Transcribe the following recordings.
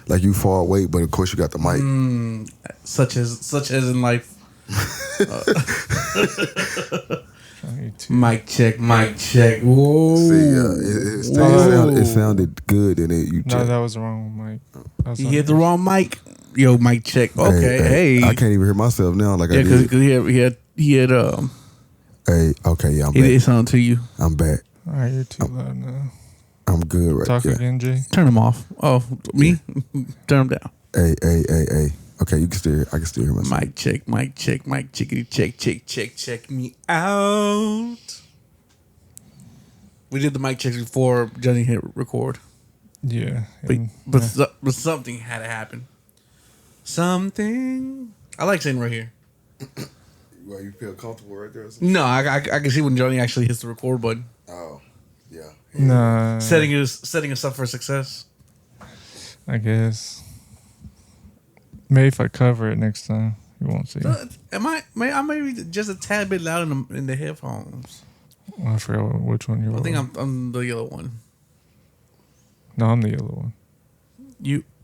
Like you far away, but of course you got the mic. Such as in life. Mic check. Whoa. See, it sounded good, and you. No, that was the wrong mic. You hit the wrong mic. Yo, mic check. Okay, hey. I can't even hear myself now. Like I did. Because he had Hey, okay, yeah, I'm back. He did something to you. I'm back. All right, you're too loud now. I'm good right Talk now. again, Jay. Turn them off. Oh, me? Turn them down. Hey. Okay, I can still hear myself. Mic check, chickity check me out. We did the mic checks before Johnny hit record. Yeah. But something had to happen. Something. I like saying right here. Well, you feel comfortable right there? No, I can see when Johnny actually hits the record button. Oh, yeah. Nah. Setting us up for success. I guess. Maybe if I cover it next time, you won't see. I may be just a tad bit loud in the headphones. I forgot which one you were. I think I'm the yellow one. No, I'm the yellow one.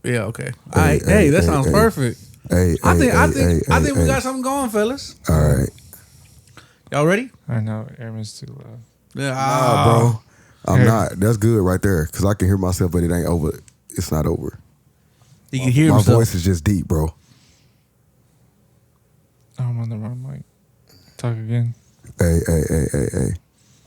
Yeah, okay. Hey, that sounds perfect. I think we got something going, fellas. All right. Y'all ready? I know, Airman's too loud. Yeah, Nah, bro. I'm not. That's good right there, because I can hear myself, but it ain't over. It's not over. You can hear my himself. voice is just deep, bro. I'm on the wrong mic. Talk again. Hey.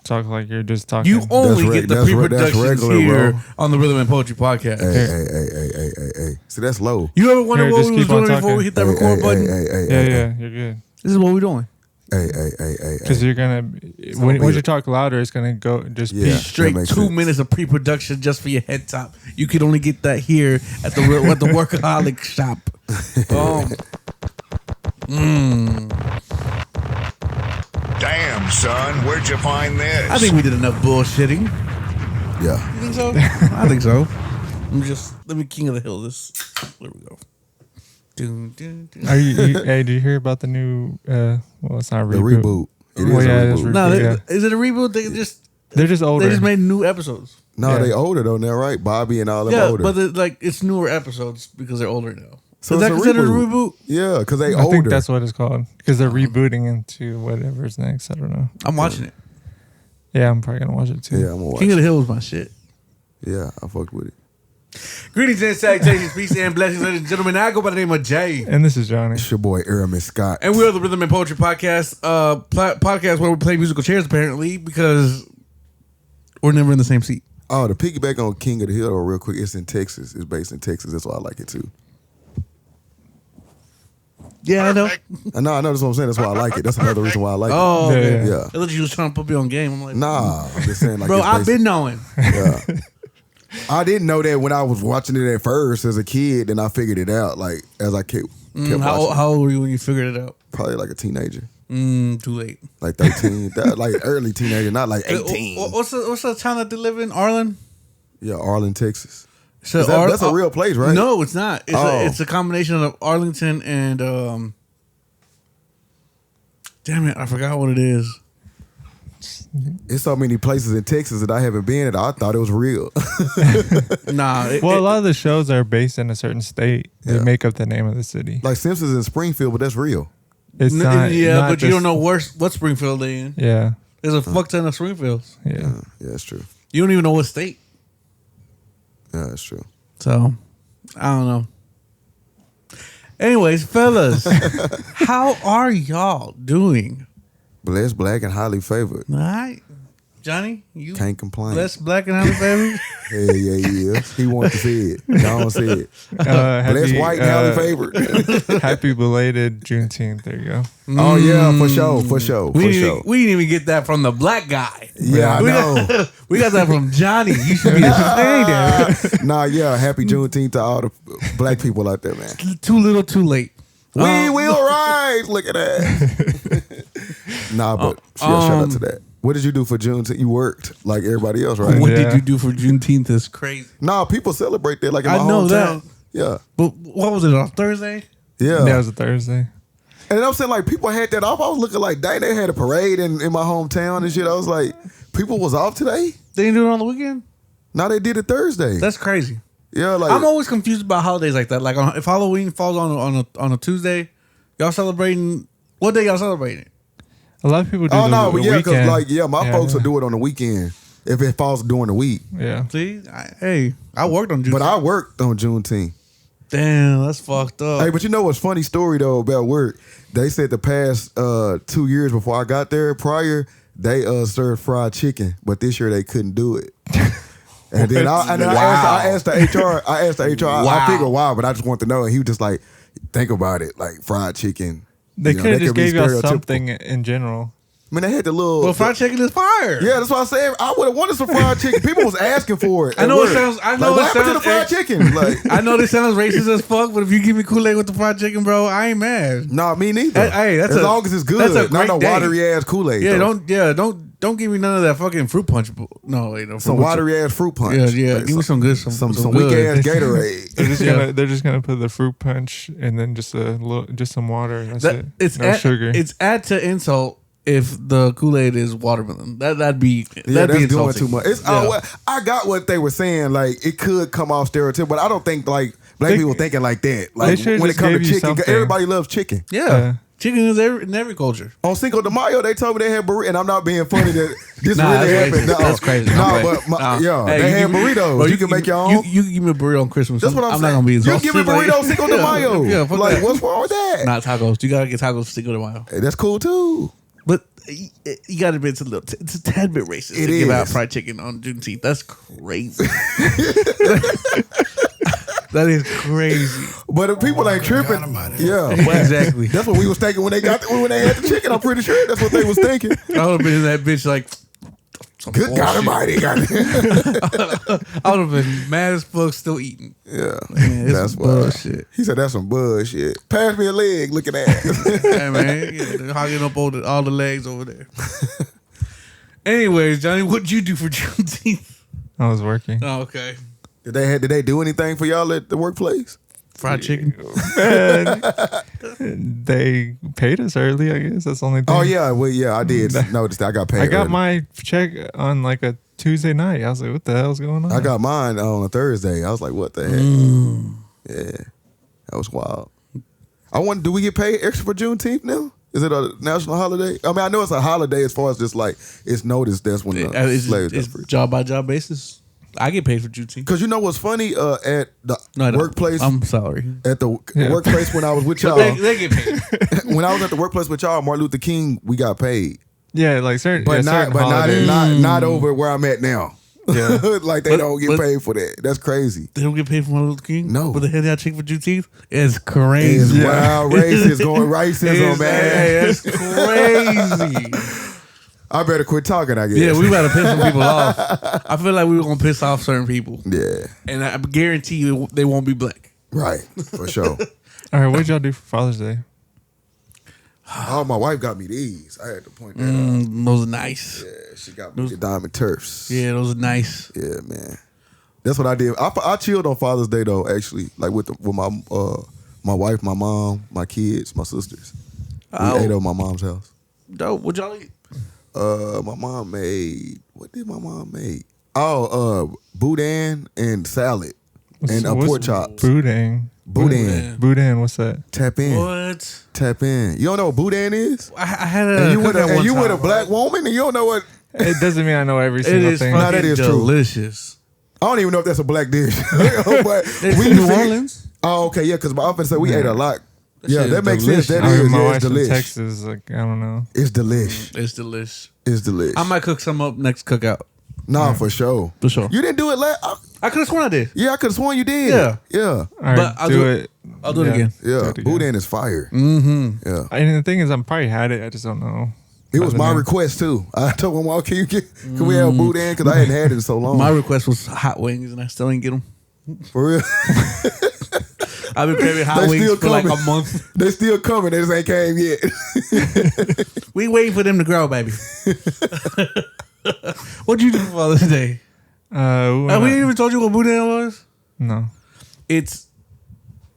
Talk like you're just talking. You only get the pre-productions regular, here bro. on the Rhythm and Poetry Podcast. Hey. See, that's low. You ever wonder Here, what just we was keep on doing before we talking. hit that record button? Yeah, you're good. This is what we're doing. Hey. Because you're gonna when you talk louder, it's gonna go just Yeah. Straight that 2 makes sense. minutes of pre-production just for your head top. You can only get that here at the workaholic shop. Damn, son, where'd you find this? I think we did enough bullshitting. Yeah. You think so? I think so. Let me king of the hill this. There we go. Are you? Hey, did you hear about the new? Well, it's not a The reboot. reboot. It is Well, a yeah, it reboot. is No, yeah. is it a reboot? They're just older. They just made new episodes. No, Yeah. they older though now, right? Bobby and all them Yeah, older. but it's newer episodes because they're older now. So is it's that a considered a reboot. reboot? Yeah, because they I older. think that's what it's called because they're rebooting into whatever's next. I don't know. I'm watching it. Yeah, I'm probably gonna watch it too. Yeah, I'm gonna watch King it. of the Hill is my shit. Yeah, I fucked with it. Greetings and salutations, peace and blessings, ladies and gentlemen. I go by the name of Jay. And this is Johnny. It's your boy Aramis Scott. And we are the Rhythm and Poetry Podcast. Podcast where we play musical chairs, apparently, because we're never in the same seat. Oh, to piggyback on King of the Hill real quick, it's in Texas. It's based in Texas. That's why I like it too. Yeah, I know. I know that's what I'm saying. That's why I like it. That's another reason why I like Oh, Yeah, okay. it. Yeah. I thought you was trying to put me on game. I'm like, Nah, I'm just saying like bro, it's I've based- been knowing. Yeah. I didn't know that when I was watching it at first as a kid, and I figured it out like as I kept watching. How old were you when you figured it out? Probably like a teenager. Too late. Like 13. Like early teenager, not like 18. What's the town that they live in? Arlen? Yeah, Arlen, Texas. So That's a real place, right? No, it's not. It's Oh. a combination of Arlington and damn it, I forgot what it is. It's so many places in Texas that I haven't been at. I thought it was real. Nah. A lot of the shows are based in a certain state. They Yeah. make up the name of the city. Like Simpsons in Springfield, but that's real. It's not. Yeah, not but you just- don't know what Springfield they in. Yeah, There's a fuck ton of Springfields. yeah. Yeah, that's true. You don't even know what state. Yeah, that's true. So, I don't know. Anyways, fellas, how are y'all doing? Blessed, black, and highly favored. All right. Johnny, you Can't complain. blessed, black, and highly favored? Hell yeah, he is. He wanted to say it. Y'all say it. Happy, Blessed, white, and highly favored. happy belated Juneteenth. There you go. Oh yeah, for sure. We didn't even get that from the black guy. Yeah, I know. We got that from Johnny. You should be ashamed of Nah, yeah, happy Juneteenth to all the black people out there, man. it. Too little, too late. We will rise. Look at that. Nah, but yeah, shout out to that. What did you do for Juneteenth? You worked like everybody else, right? What Yeah. did you do for Juneteenth is crazy. Nah, people celebrate that like in my I know hometown. that. Yeah. But what was it, on Thursday? Yeah. That was a Thursday. And I'm saying like people had that off. I was looking like, dang, they had a parade in my hometown and shit. I was like, people was off today? They didn't do it on the weekend? No, they did it Thursday. That's crazy. Yeah, like I'm always confused about holidays like that. Like if Halloween falls on a Tuesday, y'all celebrating? What day y'all celebrating? A lot of people do but the yeah, because weekend. like my folks will do it on the weekend if it falls during the week. Yeah. See, I worked on Juneteenth. But I worked on Juneteenth. Damn, that's fucked up. Hey, but you know what's funny story though about work? They said the past 2 years before I got there, prior they served fried chicken, but this year they couldn't do it. And then I asked the HR. I figured why, but I just want to know. And he was just like, think about it, like fried chicken. They could have just be gave y'all stereotypical. something in general. I mean, they had the little. Well, fried chicken is fire. Yeah, that's what I said. I would have wanted some fried chicken. People was asking for it. I know at it work. sounds. I know like, it what happened to sounds. the fried chicken? Like, I know this sounds racist as fuck, but if you give me Kool-Aid with the fried chicken, bro, I ain't mad. nah, me neither. Hey, that's as long as it's good. That's a Not great no day. watery ass Kool-Aid. Yeah, though. don't give me none of that fucking fruit punch. No, wait, no. Some watery ass fruit punch. Yeah. Like, Give me some good, some weak good. ass Gatorade. They're just gonna put the fruit punch and then just some water. That's it. It's no sugar. It's add to insult if the Kool-Aid is watermelon. That'd be That's doing insulting. too much. I got what they were saying. Like it could come off stereotypical, but I don't think like black people thinking like that. Like should've when it just comes to gave you chicken, 'cause something. everybody loves chicken. Yeah. Chicken is in every culture. On Cinco de Mayo, they told me they had burritos, and I'm not being funny that this Nah, really that's happened. racist. That's crazy. No, I'm but Hey, they you had give me- burritos. bro, you can make your own. You give me a burrito on Christmas. That's what I'm saying. not gonna be You exhausted. give me burritos Cinco de Mayo. Yeah, fuck like that. what's wrong with that? Not tacos. You gotta get tacos Cinco de Mayo. Hey, that's cool too. But you gotta admit it's a tad bit racist to give out fried chicken on Juneteenth. That's crazy. That is crazy. But if people ain't tripping, yeah, Exactly. That's what we was thinking when they had the chicken. I'm pretty sure that's what they was thinking. I would have been in that bitch like, Good God Almighty, I would have been mad as fuck still eating. yeah, Man, that's some why. bullshit. He said that's some bullshit. Pass me a leg, looking at. Hey man, they're hogging up all the legs over there. Anyways, Johnny, what'd you do for Juneteenth? I was working. Oh, okay. Did they do anything for y'all at the workplace? Fried chicken. Man, they paid us early. I guess that's the only thing. Oh yeah, well yeah, I did notice that. I got paid. I got early. my check on like a Tuesday night. I was like, "What the hell's going on?" I got mine on a Thursday. I was like, what the heck? Yeah, that was wild. I wonder, do we get paid extra for Juneteenth now? Is it a national holiday? I mean, I know it's a holiday as far as just like it's noticed. That's when the slaves got free. It's job by job basis. I get paid for Juneteenth. Because you know what's funny? At the workplace, I'm sorry. at the workplace when I was with y'all, They get paid. when I was at the workplace with y'all, Martin Luther King, we got paid, Yeah, like certain, but certain not holidays. not over where I'm at now. Yeah. Like they don't get paid for that. That's crazy. They don't get paid for Martin Luther King? No. But they had that chick for Juneteenth? It's It's crazy. wild racist going racism, man. Hey, that's crazy. I better quit talking, I guess. Yeah, we better piss some people off. I feel like we were going to piss off certain people. Yeah, And I guarantee you they won't be black. right, for sure. All right, what did y'all do for Father's Day? Oh, my wife got me these. I had to point that out. Those are nice. Yeah, she got me the diamond turfs. Yeah, those are nice. Yeah, man. That's what I did. I chilled on Father's Day though, actually, like with my wife, my mom, my kids, my sisters. We ate at my mom's house. Dope. What y'all eat? My mom made, what did my mom make? Oh, boudin and salad and pork chops. Boudin. Boudin. Boudin, what's that? Tap in. What? Tap in. You don't know what boudin is? I had a And you with cookout one a time, black woman and you don't know what? It doesn't mean I know every It single is thing. Nah, fucking that is true. delicious. I don't even know if that's a black dish. But It's we in used New to- Orleans. Oh, okay, yeah, because my often said we ate a lot. Yeah, shit that is makes sense. That I mean, is, my yeah, wife's it's from delish. Texas. Like, I don't know. It's delish. It's delicious. It's delish. I might cook some up next cookout. Nah, for sure. For sure. You didn't do it last. I could have sworn I did. Yeah, I could have sworn you did. Yeah. Yeah. All right, But I'll do do it. I'll do it again. Yeah. Do it again. Boudin is fire. Mm-hmm. Yeah. And the thing is, I'm probably had it. I just don't know. It was by the my name. request too. I told him, well, can we have Boudin? Because I hadn't had it in so long. My request was hot wings, and I still ain't get them. For real. I've been craving hot They wings still for like a coming. month. They still coming. They just ain't came yet. We waiting for them to grow, baby. What'd you do for Father's Day? We We didn't even told you what boudin was. No. It's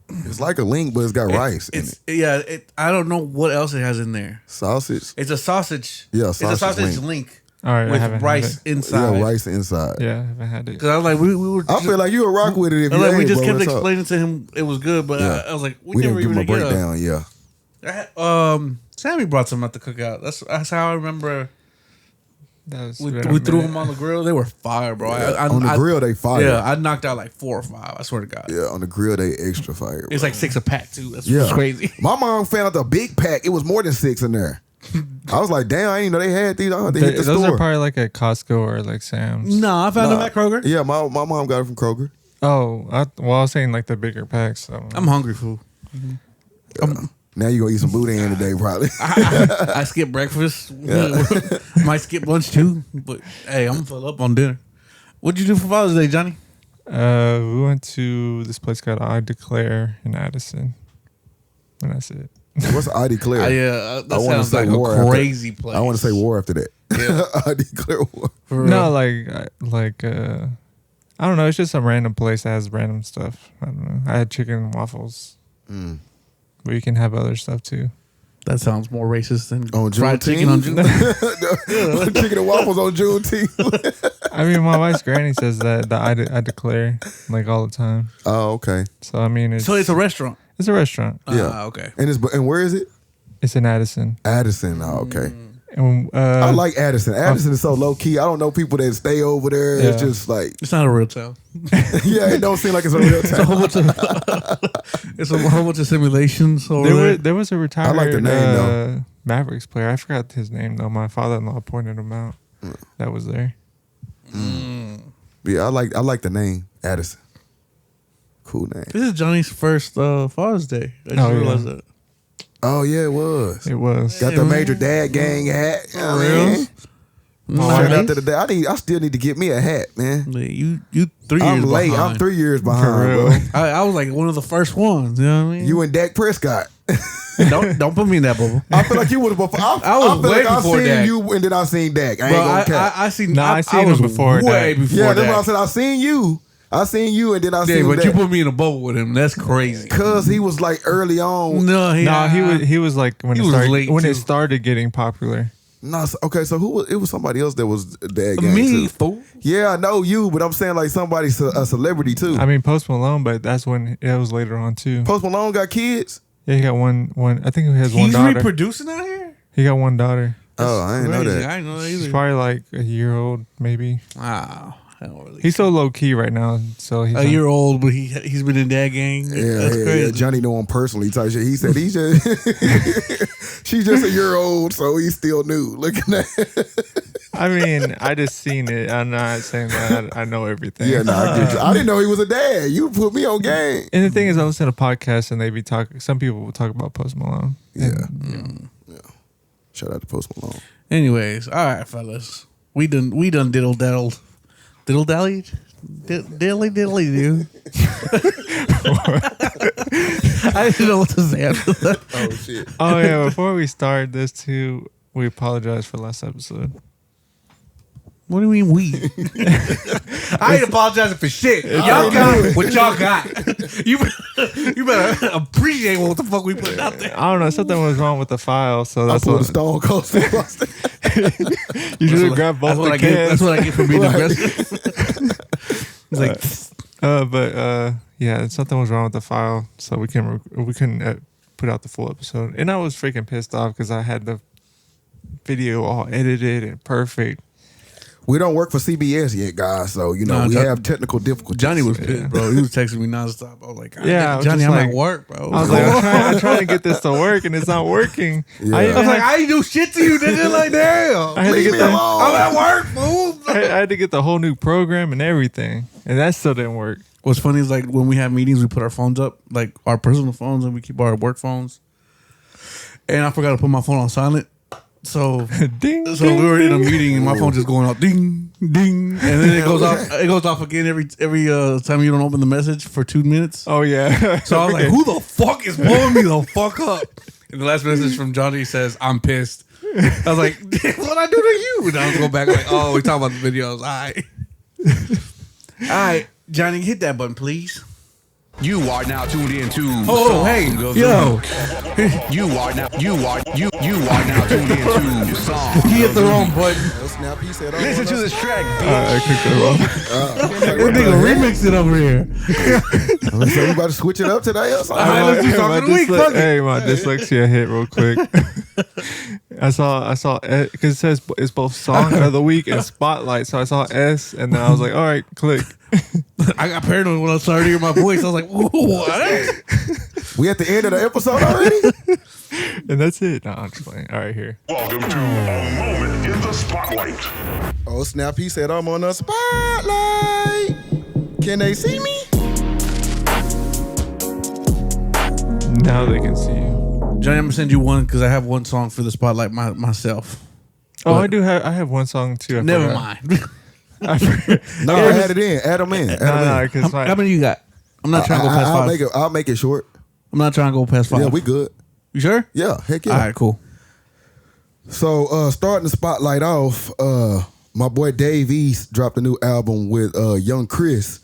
It's like a link, but it's got rice in it. I don't know what else it has in there. Sausage. It's a sausage. Yeah, It's a sausage sausage link. All right, I with haven't had rice it. inside. Yeah, rice inside. Yeah, I haven't had it. Because I was like, we were. I feel like you would rock with it if you we ate, just bro. kept What's up? explaining to him it was good, but Yeah. I was like, We never didn't give him a even breakdown. Yeah. Sammy brought some at the cookout. That's how I remember. That was We been a threw minute. them on the grill. They were fire, bro. Yeah. On the grill, they fire. Yeah, I knocked out like 4 or 5. I swear to God. Yeah, on the grill, they extra fire. It's bro. like 6 a pack too. That's Yeah. crazy. My mom found out the big pack. It was more than 6 in there. I was like, damn, I didn't know they had these. I had to hit the Those store. are probably like at Costco or like Sam's. No, I found them at Kroger. Yeah, my mom got it from Kroger. Oh, I was saying like the bigger packs. So. I'm hungry, fool. Now you gonna eat some boudin today, probably. I skip breakfast. Might skip lunch too. But hey, I'm gonna fill up on dinner. What'd you do for Father's Day, Johnny? We went to this place called I Declare in Addison, and that's it. What's I declare? That I wanna sounds say like war a after- crazy place. I want to say war after that. Yeah. I declare war. For No, real. I don't know. It's just some random place that has random stuff. I don't know. I had chicken and waffles, but you can have other stuff too. That sounds more racist than On fried Juneteenth? chicken on June. Chicken and waffles on Juneteenth. I mean, my wife's granny says that I declare like all the time. Oh, okay. So I mean, So it's a restaurant. it's a restaurant. Yeah. Okay. And where is it? It's in Addison. Addison. Oh, okay. And, I like Addison. Addison is so low key. I don't know people that stay over there. Yeah. It's just like, It's not a real town. yeah, it don't seem like it's a real It's a town. whole bunch of it's a whole bunch of simulations over there. there was a retired like the name, though. Mavericks player. I forgot his name though. My father-in-law pointed him out. That was there. Yeah, I like the name Addison. Cool name. This is Johnny's first Father's Day. I just Oh, yeah. realized that. Oh yeah, it was. It was. Got the major dad gang hat. You know what I mean? Shout out to the dad. I still need to get me a hat, man. You 3 years I'm late. behind. I'm 3 years behind, For real. bro. I was like one of the first ones. You know what I mean? You and Dak Prescott. don't put me in that bubble. I feel like you would have before. I was feel way like I before seen Dak. you and then I seen Dak. I ain't Bro, gonna cap. I seen. Nah, I seen was him before way Dak. before Yeah, that's that. what I said. I seen you. I seen you and then I Yeah, seen but Dak. you put me in a bubble with him. That's crazy. Cause he was like early on. No, He was like when He it was started late, when too. it started getting popular. No, okay, so who was it? Was somebody else that was Dad gang me, too? fool. Yeah, I know you, but I'm saying like somebody's a celebrity too. I mean Post Malone, but that's when it was later on too. Post Malone got kids. Yeah, he got one. I think he has one He's daughter. reproducing out here. He got one daughter. Oh, I didn't know Crazy. that. I didn't know that She's either. probably like a year old, maybe. Wow. I don't really. He's so low key right now, so he's a year old, but he's been in dad gang. Yeah, That's yeah, crazy. yeah. Johnny know him personally type shit. He said he's just she's just a year old, so he's still new. Looking at I mean, I just seen it. I'm not saying that I know everything. yeah, no, I get you. I didn't know he was a dad. You put me on game. And the thing is, I listen to podcasts and they be talking. Some people will talk about Post Malone. Yeah, And, shout out to Post Malone. Anyways, all right, fellas, we done diddle dallied, dilly, dude. I didn't know what to say after that. Oh shit. oh yeah, before we start this too, we apologize for last episode. What do you mean we? I ain't apologizing for shit. Y'all got what y'all got. You better appreciate what the fuck we put out there. I don't know. Something was wrong with the file, so I that's pulled a what Stone Cold Steve Austin. you should have grabbed both That's what the I get. cans. That's what I get for being Right. aggressive. It's like Yeah, something was wrong with the file, so we couldn't put out the full episode. And I was freaking pissed off because I had the video all edited and perfect. We don't work for CBS yet, guys. So you know Nah, we John- have technical difficulties. Johnny was pissed, bro. He was texting me nonstop. I was like, Yeah, I was Johnny, just I'm like- at work, bro. I was like, I'm trying to get this to work, and it's not working. Yeah. I, I even was like, had, I ain't do shit to you, nigga. Like, damn. I had to Leave get me the alone. I'm at work, fool. I had to get the whole new program and everything, and that still didn't work. What's funny is like when we have meetings, we put our phones up, like our personal phones, and we keep our work phones. And I forgot to put my phone on silent. So Ding. So we were in a meeting and my phone just going off ding ding, and then it goes off. It goes off again every time you don't open the message for 2 minutes. Oh yeah. So I was like, "Who the fuck is blowing me the fuck up?" And the last message from Johnny says, "I'm pissed." I was like, "What I do to you?" And I was go back like, "Oh, we talking about the videos." All right, Johnny, hit that button, please. You are now tuned into. Oh, hey, yo. You are now tuned into song. He hit the wrong button. Snap, he said, Listen to this track. I clicked the wrong. This nigga remixed it over here. So we about to switch it up today or something? Alright, let's do song of the week. Fuck it. Hey, my dyslexia hit real quick. I saw because it says it's both song of the week and spotlight. So I saw S, and then I was like, all right, click. I got paranoid when I started hearing my voice. I was like, what? We at the end of the episode already? And that's it. No, I'm just playing. All right, here. Welcome to A Moment in the Spotlight. Oh, snap, he said, I'm on the spotlight. Can they see me? Now they can see you. Johnny, I'm gonna send you one because I have one song for the spotlight myself. Oh, But I do have. I have one song too. I never forgot. mind. No, add it in. Add them in. Add them No, in. because How many you got? I'm not trying to go past five. I'll make it short. I'm not trying to go past 5. Yeah, we good. You sure? Yeah, heck yeah. All right, cool. So starting the spotlight off, my boy Dave East dropped a new album with Young Chris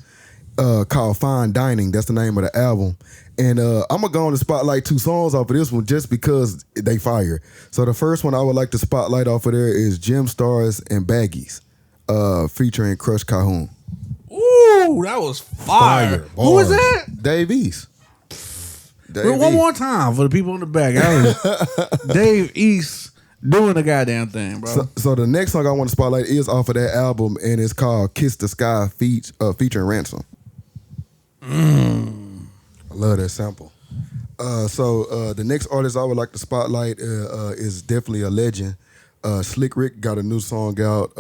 called Fine Dining. That's the name of the album. And I'm gonna go on to spotlight 2 songs off of this one just because they fire. So the first one I would like to spotlight off of there is Gem Stars and Baggies, featuring Crush Cahoon. Ooh, that was fire. Who was that? Dave East. One more time for the people in the back. That was Dave East doing the goddamn thing, bro. So the next song I want to spotlight is off of that album, and it's called "Kiss the Sky" featuring Ransom. I love that sample. So the next artist I would like to spotlight is definitely a legend. Slick Rick got a new song out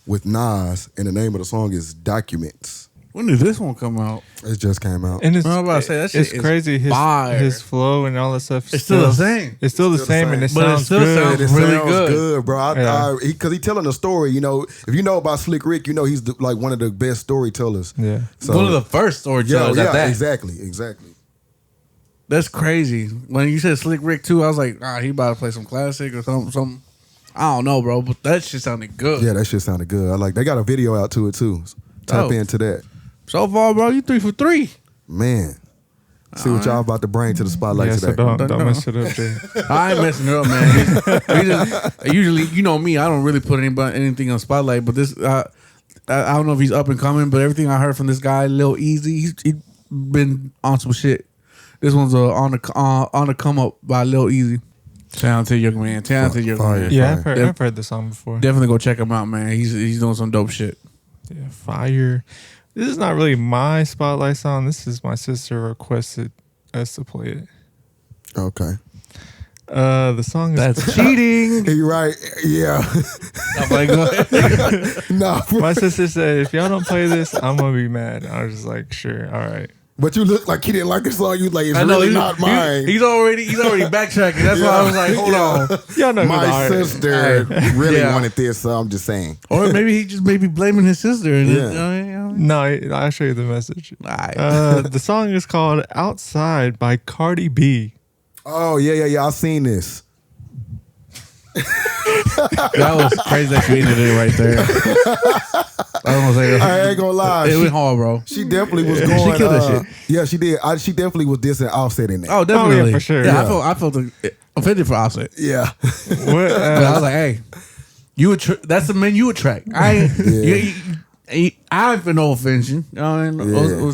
with NAS, and the name of the song is Documents. When did this one come out? It just came out. And it's, I'm about to say, that shit it's is crazy. fire. His flow and all that stuff. It's still the same. It's still the same, and it But sounds still good. sounds It really sounds good. bro. Yeah. Because he's telling a story. You know, if you know about Slick Rick, you know he's like one of the best storytellers. Yeah. So, One of the first storytellers at that. exactly. That's crazy. When you said Slick Rick too, I was like, he about to play some classic or something. I don't know, bro, but that shit sounded good. Yeah, that shit sounded good. I like. They got a video out to it too. Tap into that. So far, bro, you 3 for 3. Man, see what y'all about to bring to the spotlight Yeah, today. so don't mess it up, Jay. I ain't messing it up, man. Usually, you know me, I don't really put anything on spotlight, but this, I don't know if he's up and coming, but everything I heard from this guy, Lil Easy, he's been on some shit. This one's on the come up by Lil Easy. Talented young man. Fire. Yeah, Fire. I've heard the song before. Definitely go check him out, man. He's doing some dope shit. Yeah, fire. This is not really my spotlight song. This is my sister requested us to play it. Okay. The song is That's cheating. You're right. Yeah. I'm like, go ahead. No. My sister said, if y'all don't play this, I'm gonna be mad. I was just like, sure, all right. But you look like he didn't like the song. You like, it's I know really not mine. He's already backtracking. That's why I was like, hold on. Y'all know who My the artist- sister really Yeah. wanted this, so I'm just saying. Or maybe he just maybe blaming his sister. And Yeah. No, I'll show you the message. Alright. The song is called "Outside" by Cardi B. Oh, yeah. I've seen this. That was crazy that you ended it right there. I don't want to say that. I ain't gonna lie. It went hard, bro. She definitely was going. She killed that shit. Yeah, she did. She definitely was dissing Offset in that. Oh, definitely. Oh, yeah, for sure. Yeah, Yeah. I felt offended for Offset. Yeah. What? But I was like, hey, that's the man you attract. I ain't feel no offense. You know what I mean? Yeah.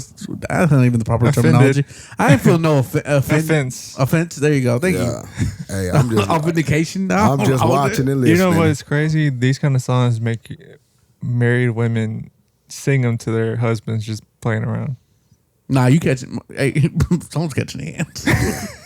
That's not even the proper Offended. terminology. I ain't feel no offense. Offense. There you go. Thank Yeah. you. Hey, I'm just Authentication. I'm just watching and listening. You know what's crazy? These kind of songs make married women sing them to their husbands just playing around. Nah, you catching? Hey, someone's catching hands.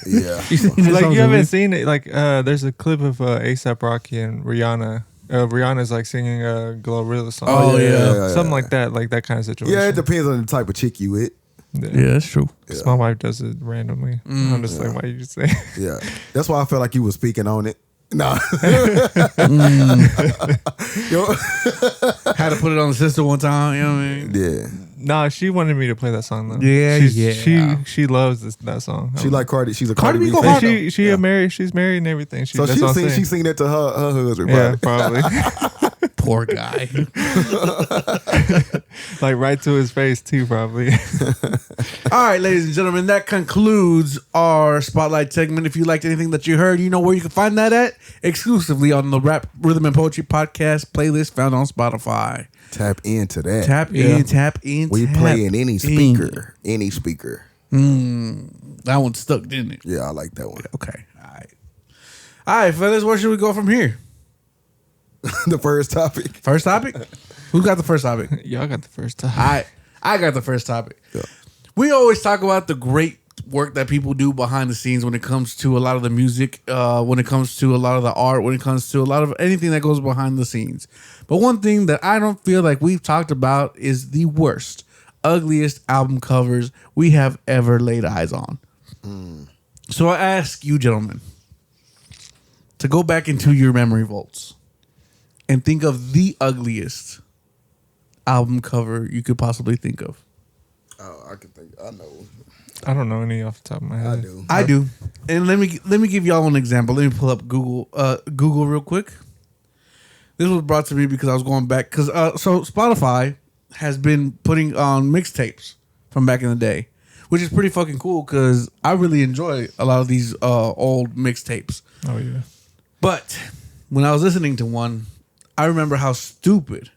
Yeah. You seen this Like song, you haven't Jimmy? seen it. Like there's a clip of A$AP Rocky and Rihanna. Rihanna's like singing a Glorilla song. Oh, yeah. Something like that kind of situation. Yeah, it depends on the type of chick you with. Yeah, that's true. 'Cause my wife does it randomly. I'm just like, why you just say? Yeah. That's why I felt like you were speaking on it. Nah. Yo. Had to put it on the sister one time. You know what I mean? Yeah. Nah, she wanted me to play that song though. Yeah, yeah. She loves that song. She like Cardi. She's a Cardi Cardi B B go fan. hard. She's married and everything. So That's what I'm saying. she sing that to her husband. Yeah, Probably. probably. Poor guy. Like right to his face too, probably. All right, ladies and gentlemen, that concludes our Spotlight segment. If you liked anything that you heard, you know where you can find that at. Exclusively on the Rap, Rhythm, and Poetry podcast playlist found on Spotify. Tap into that. Tap in. We tap play in any in. speaker. Any speaker. That one stuck, didn't it? Yeah, I like that one. Okay. All right, fellas, where should we go from here? The first topic. First topic? Who got the first topic? Y'all got the first time. I got the first topic. Yeah. We always talk about the great work that people do behind the scenes when it comes to a lot of the music, when it comes to a lot of the art, when it comes to a lot of anything that goes behind the scenes. But one thing that I don't feel like we've talked about is the worst, ugliest album covers we have ever laid eyes on. So I ask you, gentlemen, to go back into your memory vaults and think of the ugliest album cover you could possibly think of. Oh, I can think. I know. I don't know any off the top of my head. I do. I do. And let me give y'all an example. Let me pull up Google real quick. This was brought to me because I was going back so Spotify has been putting on mixtapes from back in the day, which is pretty fucking cool because I really enjoy a lot of these old mixtapes. Oh yeah. But when I was listening to one, I remember how stupid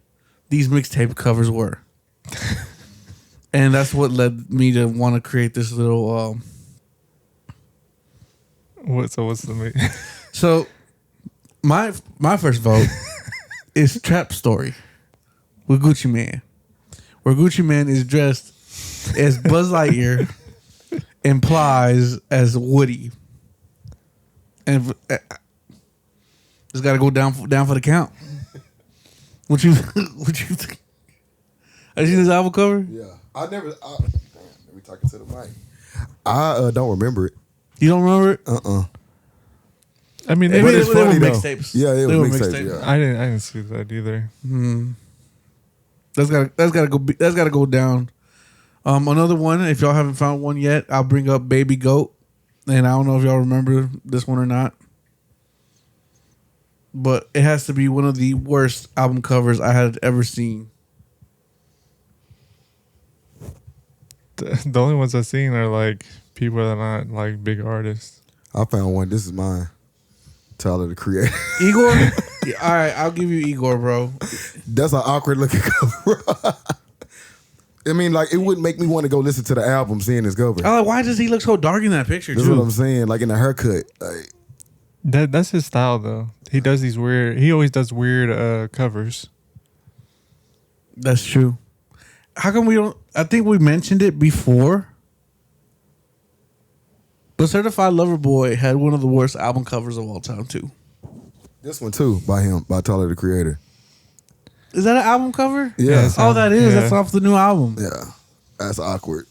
these mixtape covers were. And that's what led me to want to create this little What's the So my first vote is Trap Story with Gucci Mane, where Gucci Mane is dressed as Buzz Lightyear and Plies as Woody, and just got to go down for the count. What you think? Have you seen this album cover? Yeah. Damn, let me talk into the mic. I don't remember it. You don't remember it? I mean, They they were it's funny, though. mixtapes. Yeah, it They was were mixtapes. mixtapes. Yeah. I didn't see that either. That's gotta go down. Another one, if y'all haven't found one yet, I'll bring up Baby Goat, and I don't know if y'all remember this one or not, but it has to be one of the worst album covers I had ever seen. The only ones I've seen are like people that are not like big artists. I found one. This is mine. Tyler, the Creator. Igor, yeah, all right, I'll give you Igor, bro. That's an awkward looking cover. I mean, like, it wouldn't make me want to go listen to the album seeing this cover. I'm like, why does he look so dark in that picture? That's too? what I'm saying. Like in the haircut. Like, That's his style though. He does these weird. He always does weird covers. That's true. How come we don't? I think we mentioned it before. But Certified Lover Boy had one of the worst album covers of all time, too. this one too, by Tyler, the Creator. Is that an album cover? Yeah. Oh, that is. Yeah. That's off the new album. Yeah. That's awkward.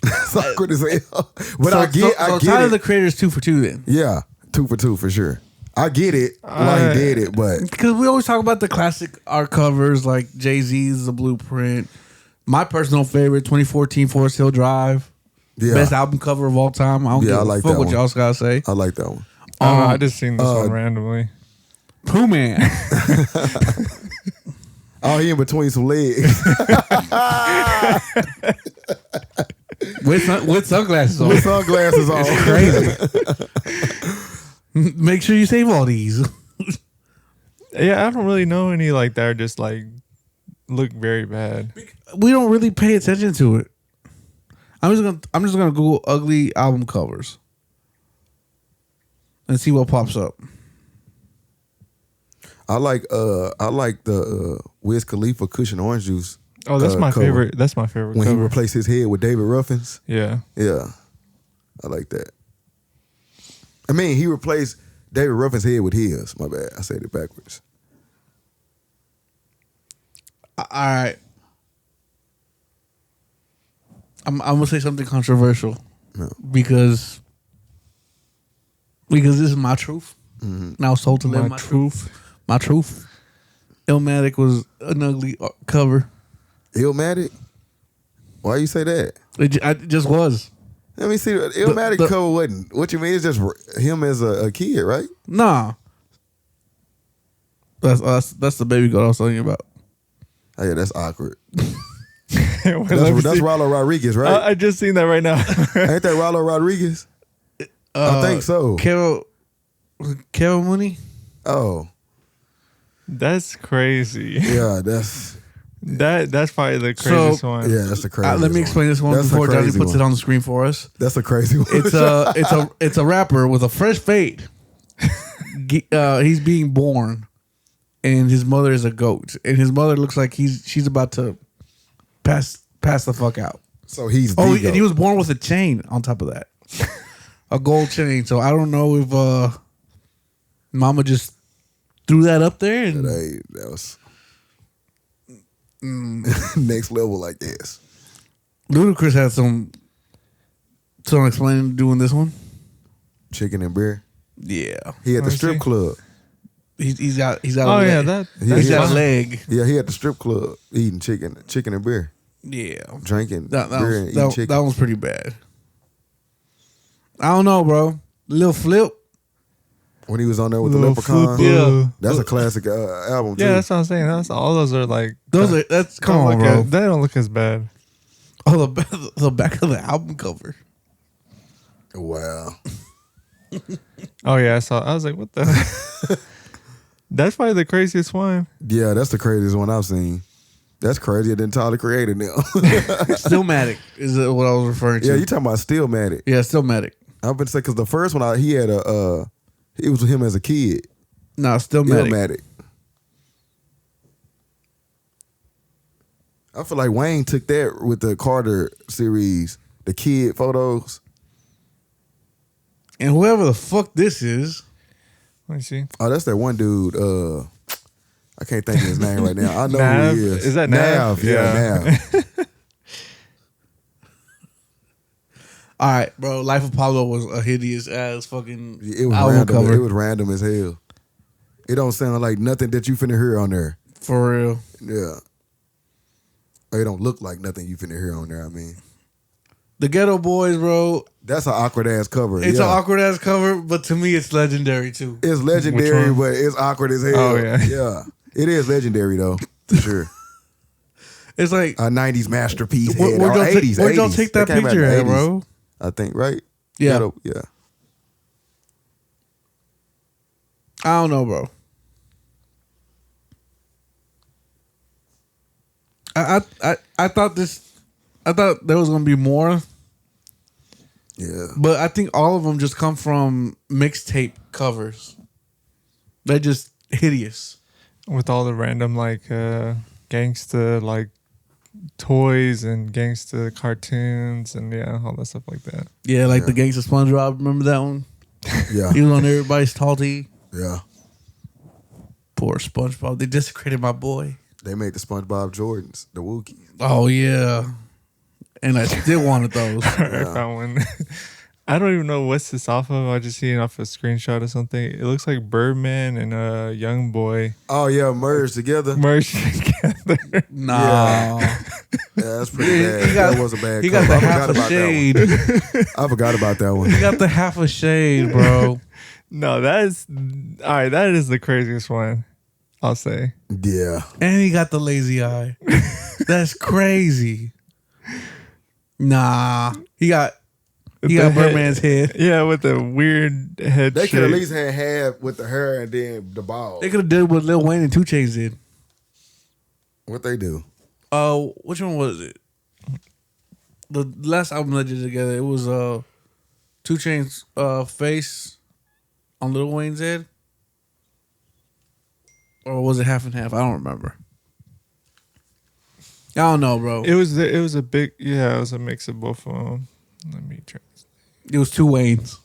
That's awkward as hell. But I get Tyler, it. the Creator is 2 for 2 then. Yeah. 2 for 2 for sure. I get it. Why he did it, but Because we always talk about the classic art covers like Jay-Z's The Blueprint. My personal favorite, 2014 Forest Hill Drive. yeah. Best album cover of all time. I don't give I a like fuck that what one. y'all gotta say. I like that one. I don't know. I just seen this one randomly. Pooh Man. Oh, he in between some legs. with sunglasses on. With sunglasses on. Crazy. Make sure you save all these. Yeah, I don't really know any like that. Are just like look very bad. We don't really pay attention to it. I'm just gonna Google ugly album covers and see what pops up. I like the Wiz Khalifa Cushion Orange Juice. Oh, that's my cover. favorite. That's my favorite When cover. he replaced his head with David Ruffin's. Yeah. Yeah. I like that. I mean, he replaced David Ruffin's head with his. My bad. I said it backwards. All right. I'm gonna say something controversial No. because this is my truth. And I was told to live my truth. My truth. Illmatic was an ugly cover. Illmatic? Why you say that? It just was. Let me see. Illmatic the- cover wasn't. What you mean? It's just him as a kid, right? Nah. That's the baby goat I was telling you about. Oh, yeah, that's awkward. Wait, That's Rollo Rodriguez, right? I just seen that right now. Ain't that Rollo Rodriguez? I think so. Carol Mooney. Oh, That's crazy. yeah, that's probably the craziest one. yeah, that's the crazy. Let me explain this one That's before a Johnny crazy puts one. it on the screen for us. That's a crazy one. It's a rapper with a fresh fade. He's being born, and his mother is a goat, and his mother looks like she's about to pass the fuck out. So he's Oh, the and he was born with a chain on top of that, a gold chain. So I don't know if Mama just threw that up there and that was next level, I guess. Ludacris had some explaining doing this one. Chicken and beer. Yeah, He at the I strip see. club. he's got. Oh a yeah, leg. that's He's got a fine. leg. Yeah, he at the strip club eating chicken and beer, Yeah, drinking that beer and was, eating chicken. that one's pretty bad. I don't know, bro. Lil Flip. When he was on there with the Little leprechaun, Flipper. Yeah. that's a classic album too. Yeah, that's what I'm saying. That's all those are like. That's come on, bro. They don't look as bad. Oh, the back of the album cover. Wow. Oh yeah, I saw. I was like, what the? That's probably the craziest one. Yeah, that's the craziest one I've seen. That's crazier than Tyler Creator now. Stillmatic is what I was referring to. Yeah, you talking about Stillmatic. Yeah, Stillmatic. I've been saying because the first one he had it was with him as a kid. No, Stillmatic. Stillmatic. I feel like Wayne took that with the Carter series, the kid photos. And whoever the fuck this is, Let me see. Oh, that's that one dude. I can't think of his name right now. I know Nav? who he is. Is that Nav? Yeah, Yeah. Nav. all right, bro. Life of Pablo was a hideous ass fucking It was album random. cover It was random as hell. It don't sound like nothing that you finna hear on there. for real. Yeah. Or it don't look like nothing you finna hear on there. I mean, The Ghetto Boys, bro. that's an awkward ass cover. It's yeah. an awkward ass cover, but to me, it's legendary too. It's legendary, Which one? but it's awkward as hell. Oh, yeah. Yeah. It is legendary though, for sure. It's like A 90s masterpiece. where'd head. y'all Or 80s. where'd y'all 80s. take that came out in picture the at, 80s, bro? I think, right? Yeah. Yeah. I don't know, bro. I thought there was gonna be more, Yeah. but I think all of them just come from mixtape covers. They're just hideous. With all the random like gangsta like toys and gangsta cartoons and yeah, all that stuff like that. Yeah, like the Gangsta SpongeBob. Remember that one? Yeah. He was on everybody's tall tee. Yeah. Poor SpongeBob. They desecrated my boy. They made the SpongeBob Jordans, the Wookiees. Oh yeah, and I still wanted those. I found one. I don't even know what's this off of. I just seen it off a screenshot or something. It looks like Birdman and a young boy Oh yeah, merged together. merged together. Nah, Yeah, that's pretty bad. he got, that was a bad he cover. got the I half forgot a about shade. that one. I forgot about that one. He got the half a shade, bro. No, that is all right. That is the craziest one, I'll say. Yeah. And he got the lazy eye. That's crazy. Nah, he got The head- Birdman's head. Yeah, with the weird head. They could at shape. least had half with the hair and then the ball. They could have did what Lil Wayne and 2 Chainz did. What they do? Which one was it? The last album they did together, it was 2 Chainz face on Lil Wayne's head, or was it half and half? I don't remember. I don't know, bro. It was a big it was a mix of both of them. Let me try. It was 2 Waynes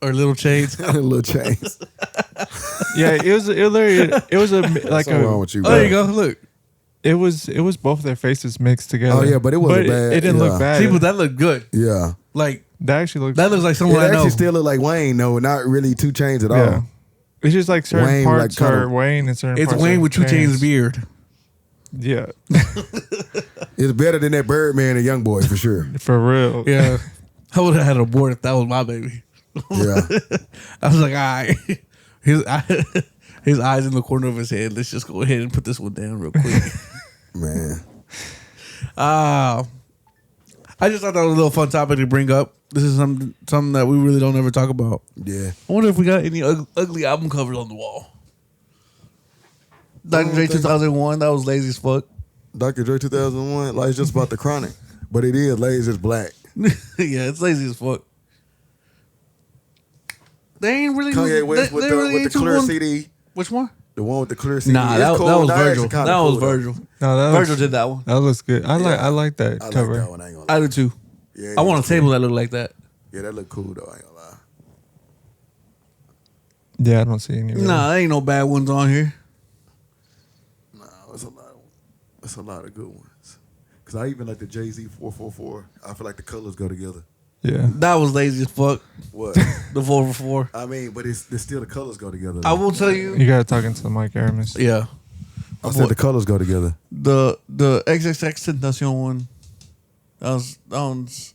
or Little Chainz. Little chains. Yeah, it was a like Something wrong with you, Oh, bro. there you go. Look, it was both their faces mixed together. Oh, yeah, but it wasn't bad. It didn't Yeah. look bad. see, but that looked good. Yeah. Like that actually looks. that looks like It someone I know. actually still look like Wayne, though, not really 2 Chainz at all. yeah. It's just like certain Wayne, parts like, kinda- are Wayne and certain It's parts Wayne are with 2 Chainz beard. Yeah, It's better than that Birdman and Young Boy for sure. for real. Yeah, I would have had a board if that was my baby. Yeah. I was like, all right. His eyes in the corner of his head. Let's just go ahead and put this one down real quick. Man. I just thought that was a little fun topic to bring up. This is something that we really don't ever talk about. Yeah. I wonder if we got any ugly album covers on the wall. Dr. Dre 2001, that was lazy as fuck. Dr. Dre 2001, like it's just about the Chronic. But it is lazy as black. Yeah, it's lazy as fuck. They ain't really... Kanye West with the clear CD. Which one? The one with the clear CD. Nah, that was Virgil. That was Virgil. No, Virgil did that one. That looks good. I like that I cover. like that one, I ain't gonna lie. I do too. Yeah, I want a table that look like that. Yeah, that look cool though, I ain't gonna lie. Yeah, I don't see any. Nah, there ain't no bad ones on here. No, it's a lot of good ones. Cause I even like the Jay-Z 444. I feel like the colors go together. Yeah. That was lazy as fuck. What? The 444. I mean, but it's still the colors go together. I though. will tell you. You gotta talk into the mic, Aramis. Yeah. I said the colors go together. The XXX Tentacion one. That one's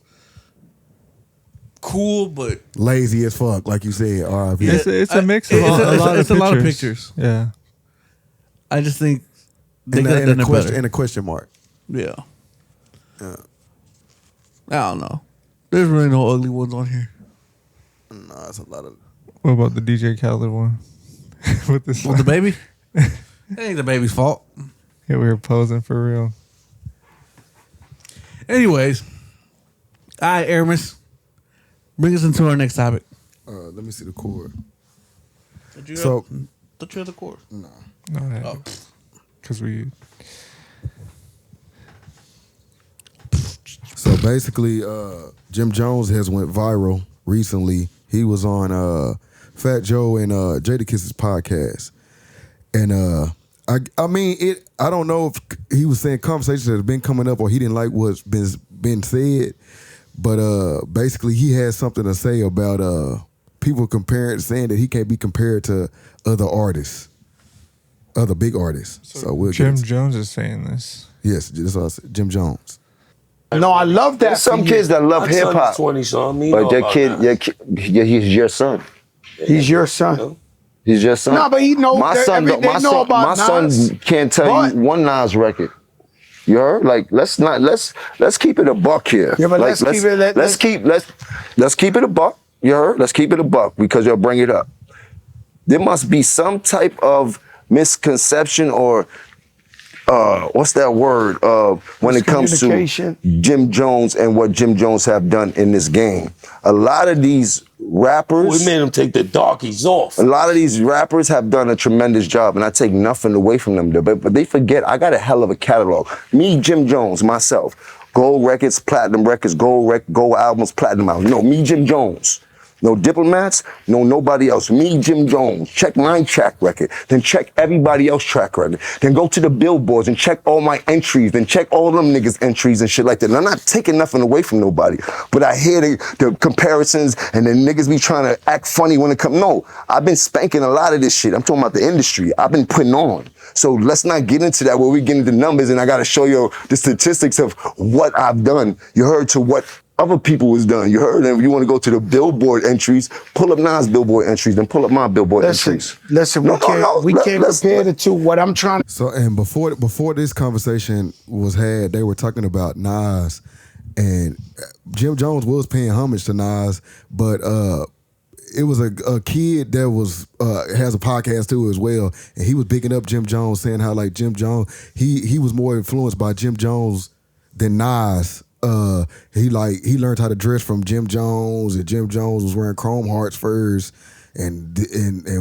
cool, but Lazy as fuck, like you said. R.I.P. Yeah. It's a mix of It's a a lot lot of of pictures. pictures. Yeah. I just think they And could have done a it question, better. and a question mark. Yeah. Yeah. I don't know. There's really no ugly ones on here. Nah, it's a lot of. What about the DJ Khaled one? With the With the baby? It ain't the baby's fault. Yeah, we were posing for real. Anyways. All right, Aramis. Bring us into our next topic. Let me see the chord. Don't you So- have the chord? No, Oh. because we. So basically, Jim Jones has went viral recently. He was on Fat Joe and Jadakiss's podcast, and I mean it. I don't know if he was saying conversations that have been coming up or he didn't like what's been said, but basically he had something to say about people saying that he can't be compared to other artists, other big artists. So we'll Jim get Jones is saying this. yes, that's what I said, Jim Jones. No, I love that. There's some for you. kids that love My hip son's hop, 20, so I mean, but that kid, he's your son. he's your son. He's your son. No, but he knows. My that son, they know about my son Nas. can't tell But- you one Nas record. You heard? Like, let's keep it a buck here. Yeah, but like, let's keep it a buck. You heard? Let's keep it a buck because you'll bring it up. There must be some type of misconception or what's that word? When it comes to Miscommunication. Jim Jones and what Jim Jones have done in this game. A lot of these rappers. We made him take the darkies off. A lot of these rappers have done a tremendous job, and I take nothing away from them. But they forget, I got a hell of a catalog. Me, Jim Jones, myself. Gold records, platinum records, gold albums, platinum albums. No, me, Jim Jones. No diplomats, no nobody else. Me, Jim Jones. Check my track record, then check everybody else's track record. Then go to the billboards and check all my entries, then check all them niggas' entries and shit like that. And I'm not taking nothing away from nobody, but I hear the comparisons and the niggas be trying to act funny when it comes. No, I've been spanking a lot of this shit. I'm talking about the industry. I've been putting on. So let's not get into that where we get into numbers and I gotta show you the statistics of what I've done. You heard to what other people was done. You heard them. If you want to go to the billboard entries, pull up Nas billboard entries, then pull up my billboard entries. Listen, we can't compare the two. What I'm trying to So and before this conversation was had, they were talking about Nas, and Jim Jones was paying homage to Nas, but it was a kid that was has a podcast too as well, and he was bigging up Jim Jones, saying how like Jim Jones he was more influenced by Jim Jones than Nas. He learned how to dress from Jim Jones, and Jim Jones was wearing chrome hearts first, and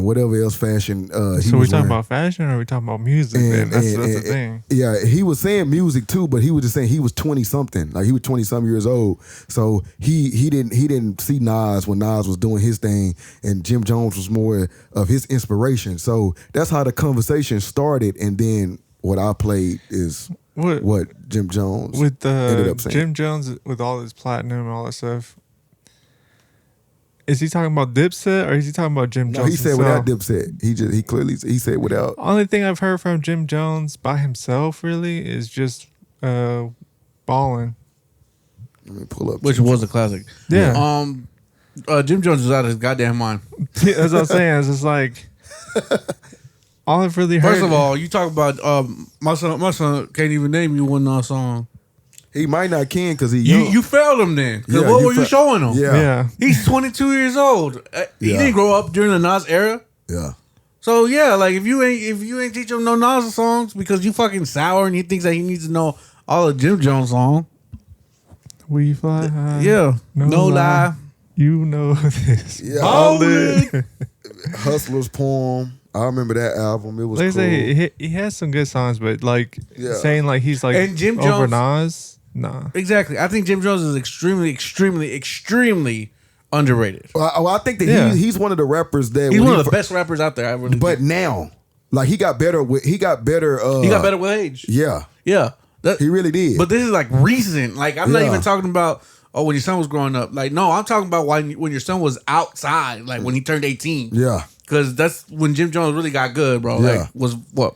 whatever else fashion. So we talking about fashion, or we talking about music? Then that's the thing. Yeah, he was saying music too, but he was just saying he was 20 something, like he was 20 some years old. So he didn't see Nas when Nas was doing his thing, and Jim Jones was more of his inspiration. So that's how the conversation started, and then what I played is what Jim Jones with ended up saying. Jim Jones with all his platinum and all that stuff. Is he talking about Dipset or is he talking about Jim Jones? No, he said himself? without Dipset. He clearly said without. Only thing I've heard from Jim Jones by himself really is just balling. Let me pull up. Which was a classic. Yeah. Jim Jones is out of his goddamn mind. That's what I'm saying. It's just like all I've really heard. First of all, you talk about my son can't even name you one song. He might not can because he young. You failed him then. 'Cause Yeah, what were you showing him? Yeah. He's 22 years old. He Yeah. didn't grow up during the Nas era. Yeah. So yeah, like if you ain't teach him no Nas songs because you fucking sour and he thinks that he needs to know all of Jim Jones song. We fly high. Yeah. No lie. You know this. Yeah. Ballin'. Hustler's Poem. I remember that album. It was Like I cool. say, he has some good songs, but like Yeah. saying like he's like And Jim over Jones- Nas, nah. Exactly. I think Jim Jones is extremely, extremely, extremely underrated. Well, I think that Yeah. he's one of the rappers that He's when one of the best rappers out there. I really But think. now, like he got better. He got better with age. Yeah, Yeah. That- he really did. But this is like recent. Like I'm not Yeah. even talking about when your son was growing up. Like no, I'm talking about when your son was outside. Like when he turned 18. yeah, Because that's when Jim Jones really got good, bro. Yeah. Like was what?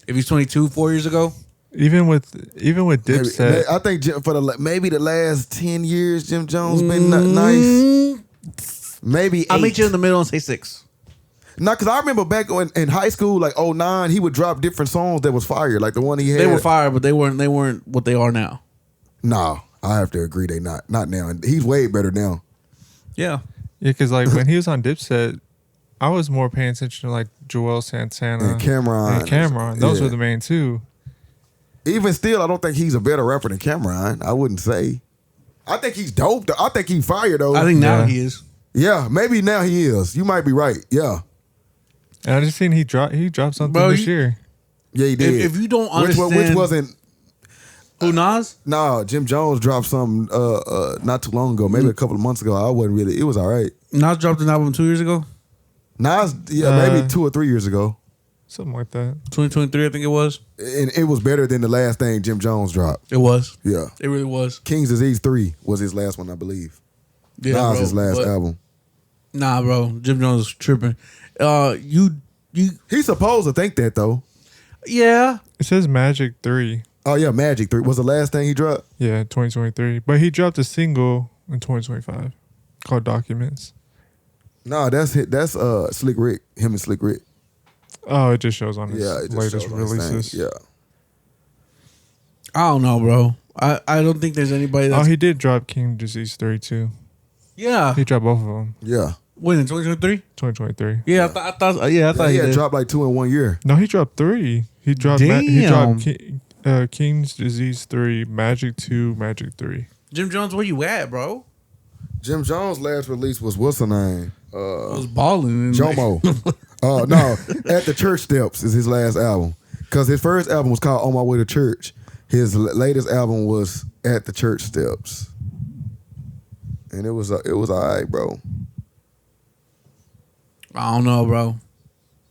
If he's 22, 4 years ago. Even with Dipset, I think for maybe the last 10 years, Jim Jones been nice. Maybe 8. I'll meet you in the middle and say 6. No, because I remember back in high school, like 09, he would drop different songs that was fire. Like the one he had. They were fire, but they weren't what they are now. No, I have to agree. They not now. And he's way better now. Yeah. yeah, because like when he was on Dipset, I was more paying attention to like Joel Santana And Cameron. Those Yeah. were the main two. Even still, I don't think he's a better rapper than Cameron. I wouldn't say. I think he's dope. Though. I think he's fire though. I think now Yeah. he is. Yeah, maybe now he is. You might be right. Yeah, And I just seen he dropped something Bro, this year. yeah, he did. If you don't which understand, wasn't. who Nas? No, Jim Jones dropped something not too long ago, maybe a couple of months ago. I wasn't really. It was all right. Nas dropped an album 2 years ago. Nas, maybe 2 or 3 years ago, Something like that. 2023, I think it was. and it was better than the last thing Jim Jones dropped. It was. Yeah, It really was. King's Disease 3 was his last one, I believe. Yeah, Nas bro, his last but- album. Nah, bro. Jim Jones is tripping. You. He's supposed to think that though. Yeah. It says Magic 3. Oh yeah, Magic 3 was the last thing he dropped. Yeah, 2023. But he dropped a single in 2025 called Documents. No, that's Slick Rick. Him and Slick Rick. Oh, it just shows on his Yeah, it just latest shows on his thing. releases. Yeah. I don't know, bro. I don't think there's anybody that's. Oh, he did drop King Disease 3 too. Yeah. He dropped both of them. Yeah. When in 2023? 2023. Yeah, I thought he He did. had dropped like 2 in 1 year. No, he dropped 3. He dropped Damn. King's Disease 3, Magic 2, Magic 3. Jim Jones, where you at, bro? Jim Jones' last release was what's her name? I was balling. Jomo. No, At the Church Steps is his last album. Because his first album was called On My Way to Church. His latest album was At the Church Steps. And it was all right, bro. I don't know, bro.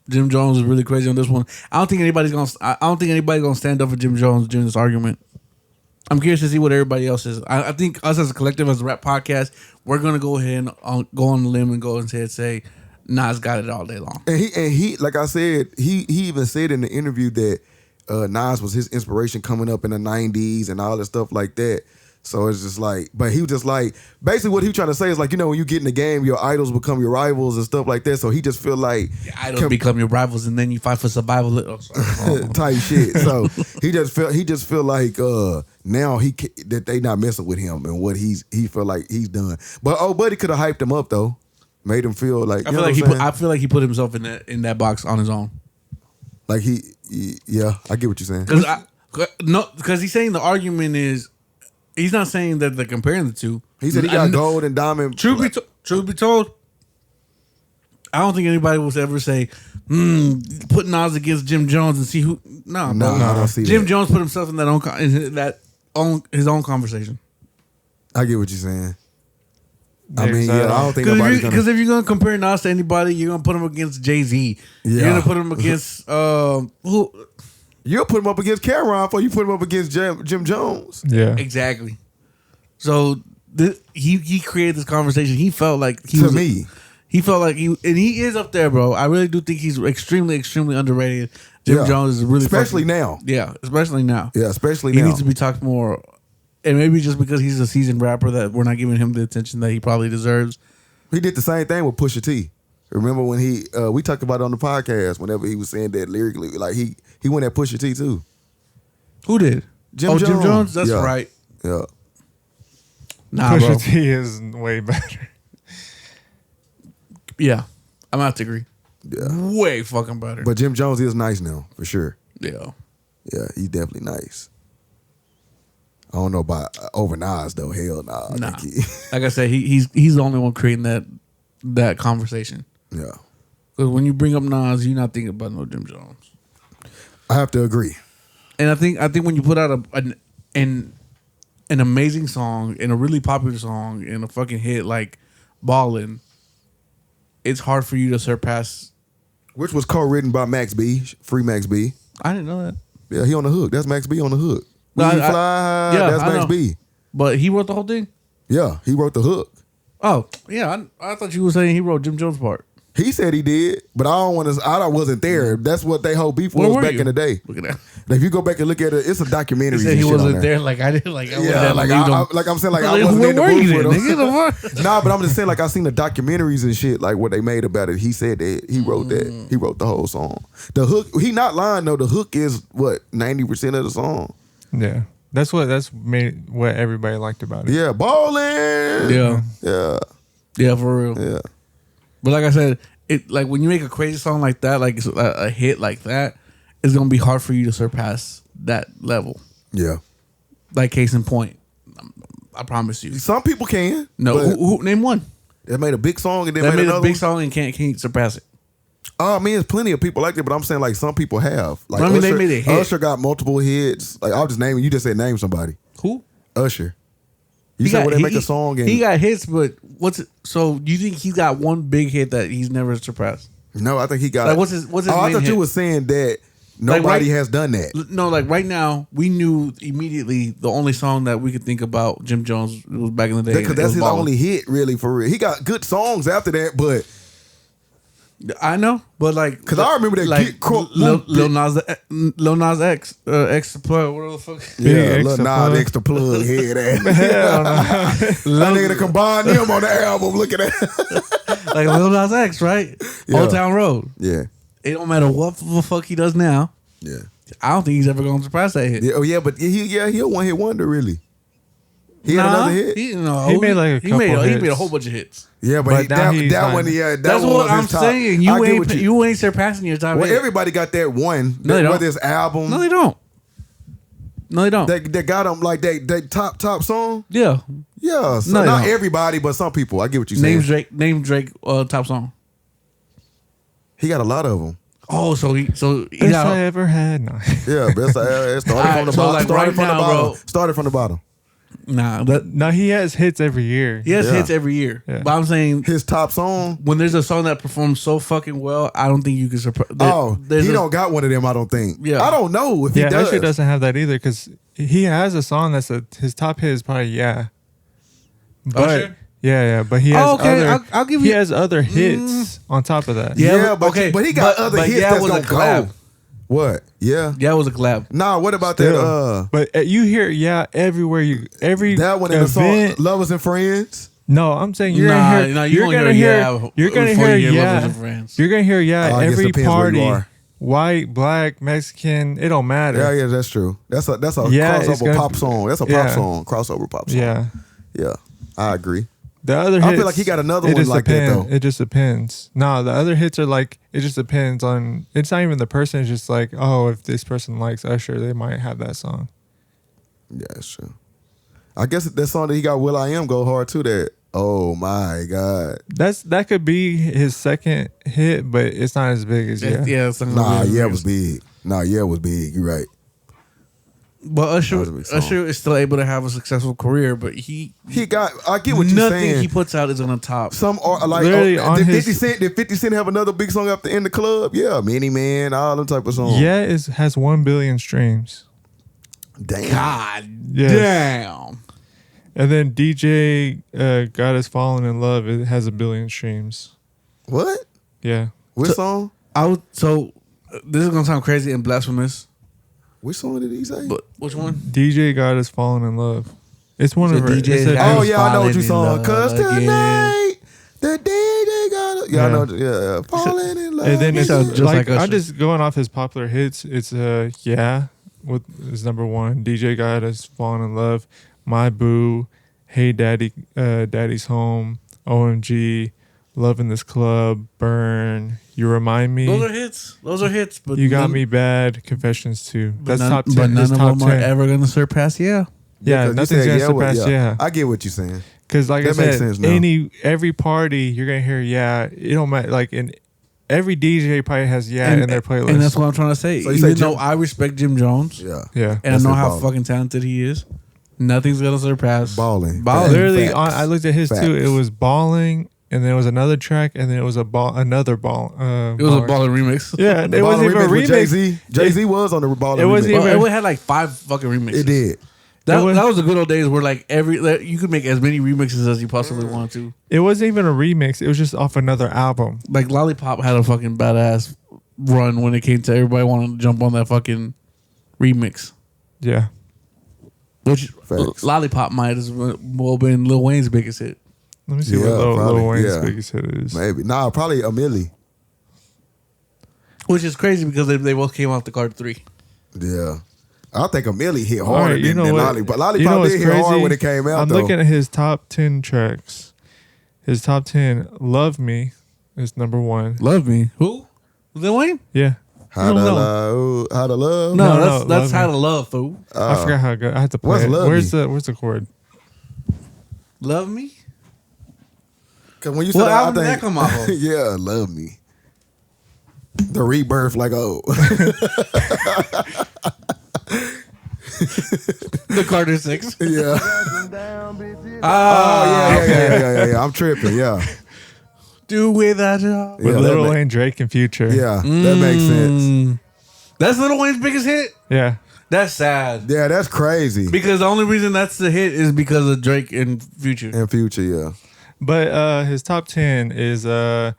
Jim Jones is really crazy on this one. I don't think anybody's gonna stand up for Jim Jones during this argument. I'm curious to see what everybody else is. I think us as a collective, as a rap podcast, we're gonna go ahead and go on the limb and go and say Nas got it all day long. And he like I said, he even said in the interview that Nas was his inspiration coming up in the 90s and all that stuff like that. So it's just like, but he was just like, basically what he was trying to say is like, you know, when you get in the game, your idols become your rivals and stuff like that. So he just feel like Your idols become your rivals, and then you fight for survival. type shit. So he just feel like now that they not messing with him and what he feel like he's done. But Buddy could have hyped him up though, made him feel like I feel like he put himself in that box on his own. like yeah, I get what you're saying. Because he's saying the argument is. He's not saying that they're comparing the two. He said he got gold and diamond. Truth be told, I don't think anybody will ever say, put Nas against Jim Jones and see who. No, I don't see Jim that. Jones put himself in his own conversation. I get what you're saying. I Yeah, mean, exactly. yeah, I don't think nobody's Because gonna. if you're gonna compare Nas to anybody, you're gonna put him against Jay-Z. Yeah. You're gonna put him against who? You'll put him up against Cameron before you put him up against Jim Jones. Yeah. Exactly. So he created this conversation. He felt like he felt like he is up there, bro. I really do think he's extremely, extremely underrated. Jim Yeah. Jones is really Especially now. Yeah, especially now. Yeah, especially He now. needs to be talked more. And maybe just because he's a seasoned rapper that we're not giving him the attention that he probably deserves. He did the same thing with Pusha T. Remember when we talked about it on the podcast whenever he was saying that lyrically, like he went at Pusha T too. Who did? Jim Jones? That's right. Yeah. Nah, bro. Pusha T is way better. Yeah. I'm gonna have to agree. Yeah. Way fucking better. But Jim Jones is nice now, for sure. Yeah. Yeah, he's definitely nice. I don't know about over Nas though. Hell nah. Nah. Like I said, he's the only one creating that conversation. Yeah. Because when you bring up Nas, you're not thinking about no Jim Jones. I have to agree. And I think when you put out an amazing song and a really popular song and a fucking hit like Ballin', it's hard for you to surpass. Which was co-written by Max B, Free Max B. I didn't know that. Yeah, he on the hook. That's Max B on the hook. No, When you fly high, that's I Max know. B. But he wrote the whole thing? Yeah, he wrote the hook. Oh, yeah. I thought you were saying he wrote Jim Jones' part. He said he did, but I wasn't there. That's what they whole beef Where was were back you? in the day. Look at that. If you go back and look at it, it's a documentary. He said he wasn't there like I did. Like I Yeah, like I'm saying, like I wasn't where in the were you booth then, with him. nigga? Nah, but I'm just saying, like I seen the documentaries and shit, like what they made about it. He said that he wrote that. He wrote the whole song. The hook, he not lying though. The hook is what 90% of the song. Yeah. That's what everybody liked about it. Yeah, ballin'. Yeah. Yeah, for real. Yeah. But like I said, it like when you make a crazy song like that, like it's a hit like that, it's gonna be hard for you to surpass that level. Yeah. Like case in point, I promise you. Some people can. No, who name one? They made a big song and then That made made another a big one? song and can't surpass it. Oh, I mean, there's plenty of people like that, but I'm saying like some people have. Like I mean, they Usher, made a hit. Usher got multiple hits. Like I'll just name. You just said name somebody. Who? Usher. You said when they make a song and he got hits, but so do you think he's got one big hit that he's never surpassed? no, I think he got. Like what's his Oh, I main thought hit? you were saying that nobody right- has done that. No, like right now, we knew immediately the only song that we could think about Jim Jones was back in the day. Because and it that's was his Ballin'. only hit, really, for real. He got good songs after that, but I know, but like, because I remember that like Get Crook. Lil Nas X, extra plug, whatever the fuck. Yeah, Big Lil extra Nas plug. extra plug head ass. Hell no. That nigga to combine them on the album. Look at that. Like Lil Nas X, right? Yeah. Old Town Road. Yeah, It don't matter what the fuck he does now. yeah, I don't think he's ever going to surpass that hit. yeah. Oh yeah, but he a one hit wonder really. He had another hit. He made like a he made couple a hits. whole bunch of hits. Yeah, But but now he's that not. one, yeah, that That's one what was I'm his top. saying. I get what You ain't surpassing your top Well, hit. everybody got that one. No, they don't. Whether it's album, No, they don't. No, they don't. They got them like they top song. Yeah. Yeah, so No, they not don't. everybody, but some people. I get what you're saying. Name Drake top song. He got a lot of them. Oh, so he Best got I ever had. No. Yeah, best it started from Alright, the so, bottom. like, Started right from the now, bottom. bro. Started from the bottom. No, he has hits every year. he has Yeah. hits every year. Yeah. But I'm saying His top song. when there's a song that performs so fucking well, I don't think you can surpass. He don't got one of them. I don't think. Yeah. I don't know if Yeah, he does. Usher doesn't have that either because he has a song that's his top hit is probably Yeah. But Usher? yeah, but he has Oh, okay, other. I'll give he you- has other hits on top of that. Yeah, Yeah, but okay, but he got but- other but hits yeah, that's was a gonna collab. go. What? Yeah. Yeah, it was a collab. Nah. What about Still. that? But you hear Yeah everywhere every That one in the song, event. "Lovers and Friends." No, I'm saying you're Nah, gonna hear. nah, you're gonna hear. You're gonna before hear you hear Lovers Yeah. and Friends. You're gonna hear Yeah I guess every depends where you party. are. White, black, Mexican. It don't matter. Yeah, that's true. That's a Yeah, it's crossover gonna- pop song. That's a pop Yeah. song, crossover pop song. Yeah. Yeah, I agree. The other I hits, feel like he got another it one just like that, depends. though. It just depends. No, the other hits are like it just depends on. It's not even the person. It's just like, oh, if this person likes Usher, they might have that song. Yeah, that's true. I guess that song that he got, "Will I Am," go hard too. That, oh my god. That could be his second hit, but it's not as big as Yeah. it's not Nah, gonna be yeah, as it was big. Nah, yeah, it was big. You're right. But That was a big song. Usher is still able to have a successful career, but He got. I get what you're nothing saying. he puts out is on the top. Some are like, Literally on did his- 50 Cent? Did 50 Cent have another big song after "In the Club"? Yeah, "Many Man," all them type of songs. Yeah, has 1 billion streams. Damn. God Yes. damn. And then DJ God Has Fallen in Love. It has 1 billion streams. What? Yeah. Which song? This is gonna sound crazy and blasphemous, Which song did he say? but which one? DJ God Has Fallen in Love. It's one So of her. DJ it's a- has- Oh yeah, I know what you Falling saw. in 'Cause love again. tonight the DJ got Y'all know, yeah. Falling in love. And then He it's sounds just like, like Usher. I'm just going off his popular hits. It's yeah, with his number one. DJ God has fallen in love. My Boo, Hey Daddy, Daddy's Home, OMG, Love in This Club, Burn, You Remind Me. Those are hits. Those are hits. But You Got none- Me Bad, Confessions too. But That's none, top 10. But none His of top them are 10. ever gonna surpass. Yeah. Yeah, 'cause you nothing's said gonna yeah, surpass. Yeah, I get what you're saying. because like That I makes said, sense now. every party you're gonna hear yeah. It don't matter. Like in every DJ probably has yeah in their playlist. And that's what I'm trying to say. So you say Even though Jim- I respect Jim Jones, Yeah. yeah. and That's I know his how balling. fucking talented he is, nothing's gonna surpass Balling. Balling. Literally, Facts. I looked at his too. Facts. It was balling, and then it was another track, and then it was another ball. It was a baller remix. Yeah, it The wasn't even a Baller with remix. Jay-Z. Jay-Z was on the baller It wasn't remix. Well, it had like 5 fucking remixes. It did. That was- was the good old days where like you could make as many remixes as you possibly want to. It wasn't even a remix. It was just off another album. Like Lollipop had a fucking badass run when it came to everybody wanting to jump on that fucking remix. Yeah. Which Facts. Lollipop might as well been Lil Wayne's biggest hit. Let me see Yeah, what Lil probably, Wayne's yeah. biggest hit is. Maybe. Nah, probably a Millie. Which is crazy because they both came off the card 3. Yeah. I think a Millie hit All harder right, you than, know than what? Lollipop. Lollipop You know what's did hit hard crazy? when it came out, I'm though. looking at his top 10 tracks. His top 10, Love Me is number 1. Love Me. Who? Lil Wayne? Yeah. How to No, no. love. How to love. No, No, that's Love How Me. to Love, fool. I forgot how good. I had to play What's it. Love Where's Me? the chord? Love Me? Because when you What said album did I that think, come off of? yeah, love me. The rebirth, like The Carter 6. yeah. Ah, Yeah. I'm tripping. Yeah, do without you. With Yeah, that Lil ma- Wayne, Drake, and Future. yeah. That makes sense. That's Lil Wayne's biggest hit? Yeah. That's sad. Yeah, that's crazy. Because the only reason that's the hit is because of Drake and Future. In future, yeah. But his top 10 is Love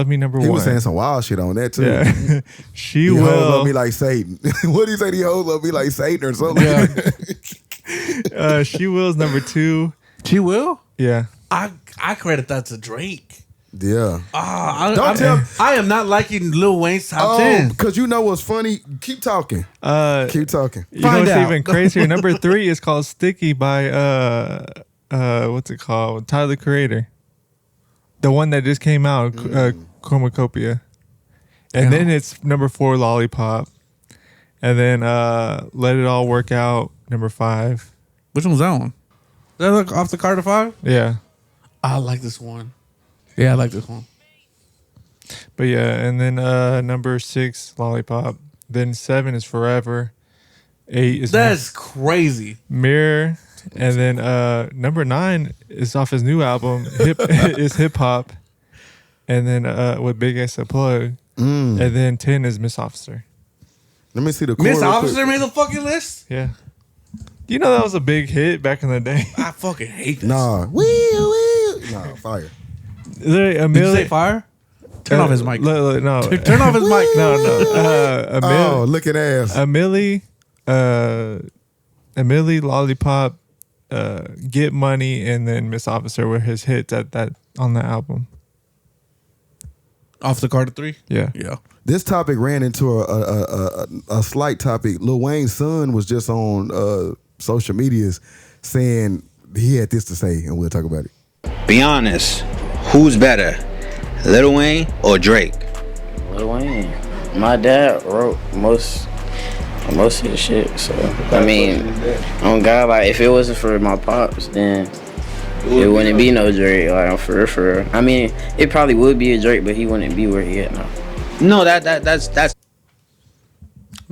Me number He 1. was saying some wild shit on that too. Yeah. She These hoes will. love me like Satan. What do you say? These hoes love me like Satan or something? Yeah. She Will's number 2. She will? Yeah. I credit that to Drake. Yeah. I tell- I am not liking Lil Wayne's top Oh, 10. because you know what's funny? Keep talking. Keep talking. You know Find what's out. even crazier? Number 3 is called Sticky by what's it called? Tyler the Creator. The one that just came out, Chromacopia. And then it's number 4, Lollipop. And then Let It All Work Out, number 5. Which one's that one? That look off the Carter 5? Yeah. I like this one. Yeah, I like this one. But yeah, and then number 6, Lollipop. Then 7 is Forever. 8 is That's crazy. Mirror. And then number 9 is off his new album, is Hip Hop. And then with Big S a plug. And then 10 is Miss Officer. Let me see the Miss chord real Officer quick. made the fucking list? Yeah. You know that was a big hit back in the day. I fucking hate that. Nah. Wee. Nah, fire. Literally, Did you say fire? Turn off his mic. No. Turn off his mic. No. Oh, looking ass. A Millie, Lollipop, Get Money, and then Miss Officer were his hits at that on the album. Off the Carter 3? Yeah. Yeah. This topic ran into a slight topic. Lil Wayne's son was just on social medias saying he had this to say, and we'll talk about it. Be honest, who's better, Lil Wayne or Drake? Lil Wayne. My dad wrote most of the shit, so I mean, on God, like if it wasn't for my pops, then it wouldn't be no Drake. Like for real. I mean, it probably would be a Drake, but he wouldn't be where he at now. No, that's.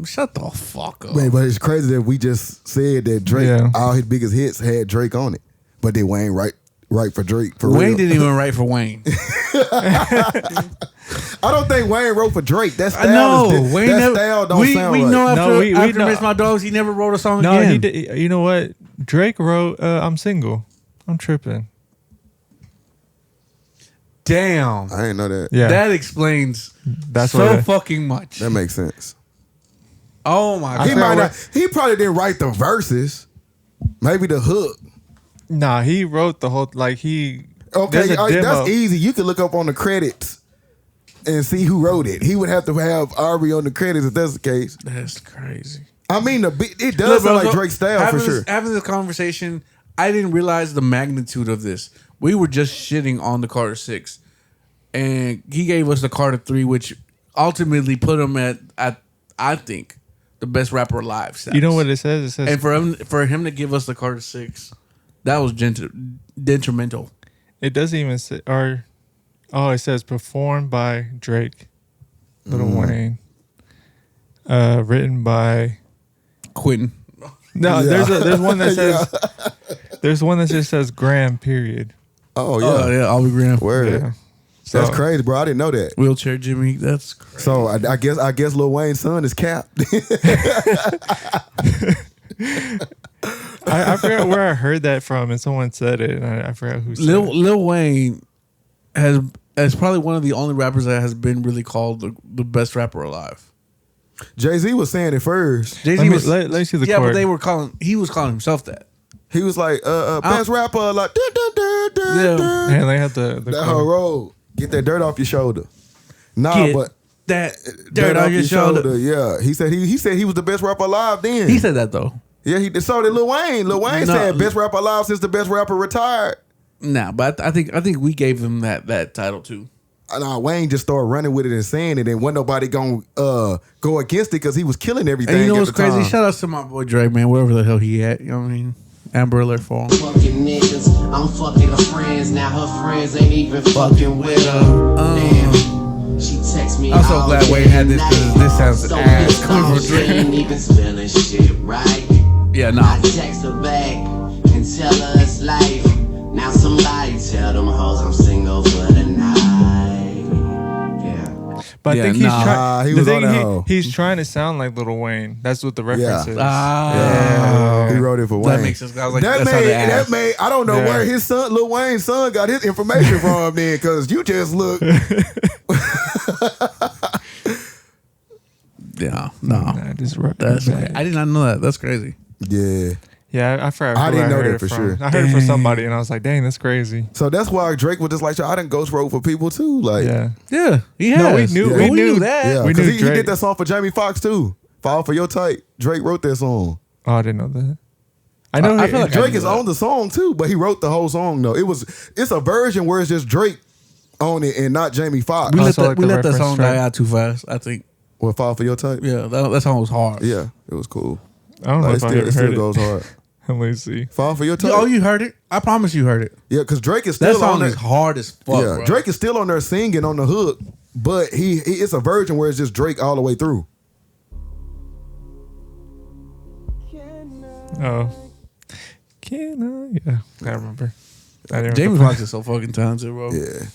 Shut the fuck up. Wait, but it's crazy that we just said that Drake, Yeah. all his biggest hits had Drake on it, but then Wayne right for Drake for Wayne real. didn't even write for Wayne. I don't think Wayne wrote for Drake. That I style, know. is, Wayne that never, style don't we sound we right. know after, No, we after know. Miss My Dogs, he never wrote a song No, again. he did. You know what? Drake wrote I'm Single. I'm tripping. Damn. I didn't know that. Yeah. That explains That's so what fucking much. That makes sense. Oh my He god. might not. He probably didn't write the verses. Maybe the hook. Nah, he wrote the whole Okay, There's a demo. that's easy. You can look up on the credits and see who wrote it. He would have to have R.A.P on the credits if that's the case. That's crazy. I mean, it does sound like Drake's style for sure. Having this conversation, I didn't realize the magnitude of this. We were just shitting on the Carter 6, and he gave us the Carter 3, which ultimately put him at I think the best rapper alive status. You know what it says? It says, and for him to give us the Carter 6, that was detrimental. it doesn't even say, it says performed by Drake, Lil Wayne, written by Quentin. No, Yeah. there's one that says there's one that just says Graham period. Oh Yeah, Aubrey Graham. Word. Yeah. That's crazy, bro. I didn't know that. Wheelchair Jimmy. That's crazy. So I guess Lil Wayne's son is Cap. I forgot where I heard that from, and someone said it, and I forgot who said it. Lil Wayne is probably one of the only rappers that has been really called the best rapper alive. Jay-Z was saying it first. Jay-Z was let me see the yeah, chord. but he was calling himself that. He was like, best rapper, like, dun, dun, dun, dun, Yeah. dun. And they have the That whole road. Get that dirt off your shoulder. Nah, Get but that dirt on your shoulder. Yeah, he said he was the best rapper alive then. He said that though. Yeah, he did. So did Lil Wayne. Lil Wayne No. said best rapper alive since the best rapper retired. Nah, but I think we gave him that title too. Nah, Wayne just started running with it and saying it, and wasn't nobody gonna go against it because he was killing everything. And you know at what's the crazy? time. Shout out to my boy Drake, man, wherever the hell he at. You know what I mean? Amber Alert for him. Fucking niggas, I'm fucking her friends. Now her friends ain't even fucking with her. Damn, she text me. I'm so all glad day Wayne had and this night. because this sounds So ass pissed coming off, from she Drake. ain't even spelling shit right. Yeah, I nah. text her back and tell her it's life. Now somebody tell them hoes I'm single for the night. Yeah. But Yeah, I think he's nah. trying. He The was on thing that hoe. he's trying to sound like Lil Wayne. That's what the reference is. Yeah. He wrote it for Wayne. That makes sense. I was like, that that's how they made asked. I don't know Yeah. where his son, Lil Wayne's son, got his information from then, because you just look. Yeah, no. Nah, just run That's it back. I did not know that. That's crazy. Yeah. Yeah, I forgot. I who didn't know heard that it for from. sure. I heard it from somebody, and I was like, "Dang, that's crazy." So that's why Drake was just like, I done ghost wrote for people too. Like, Yeah, Yeah, he has. No, we knew- we we knew- knew that. yeah, We because knew he Drake. did that song for Jamie Foxx too. Fall for Your Type. Drake wrote that song. oh, I didn't know that. I know. I he- feel like Drake knew is that. on the song too, but he wrote the whole song though. It's a version where it's just Drake on it and not Jamie Foxx. We let Also that, like we the let that reference song track. die out too fast. I think. Well, Fall for Your Type. Yeah, that song was hard. Yeah, it was cool. I don't know Like, if I it heard still it. goes hard. Let me see. Fall for Your Type. Oh, you heard it? I promise you heard it. Yeah, because Drake is That still on song there. is hard as fuck. Yeah, bro. Drake is still on there singing on the hook, but it's a version where it's just Drake all the way through. Oh, can I? Yeah, I remember. I didn't Jamie remember. Foxx is so fucking talented, bro. Yeah.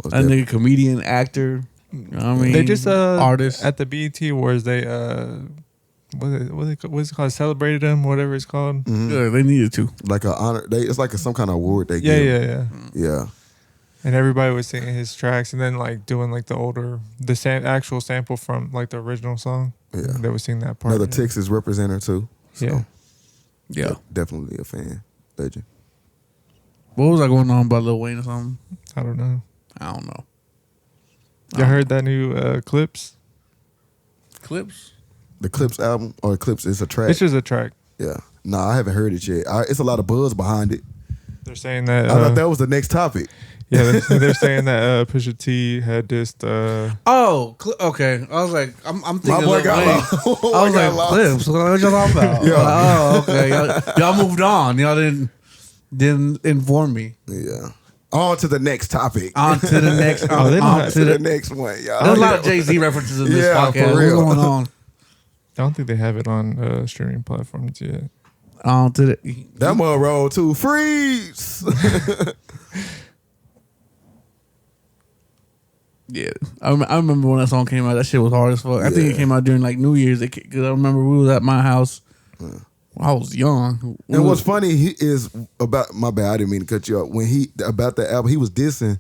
Most That nigga, comedian, actor. You know what I mean, They just artist. at the BET Awards. They what's it called? Celebrated him, whatever it's called. Yeah, they needed to. Like a honor. It's like some kind of award they Yeah, give. yeah. Yeah. And everybody was singing his tracks, and then like doing like actual sample from like the original song. Yeah. They would sing that part. Another Texas representative too. So, Yeah. Yeah. Definitely a fan. Legend. What was I going on about Lil Wayne or something? I don't know. I don't know. Y'all heard that new Clips? Clips? The Clips album or Clips is a track. It's just a track. Yeah. Nah, I haven't heard it yet. It's a lot of buzz behind it. They're saying that. I thought that was the next topic. Yeah, they're saying that Pusha T had dissed. Oh, okay. I was like, I'm thinking. My boy Lil got Wayne. lost. I was like, Clips. What y'all talking about? Yeah. Oh, okay. Y'all moved on. Y'all didn't inform me. Yeah. On to the next topic. On to the next. they don't on have- to the next one, y'all. There's a lot of Jay-Z references in this Yeah, podcast. for real. What's going on? I don't think they have it on streaming platforms yet. On to the. That one roll to freeze. Yeah, I remember when that song came out. That shit was hard as fuck. I think it came out during like New Year's. Because I remember we was at my house. I was young. And what's funny is about my bad. I didn't mean to cut you up. When about the album, he was dissing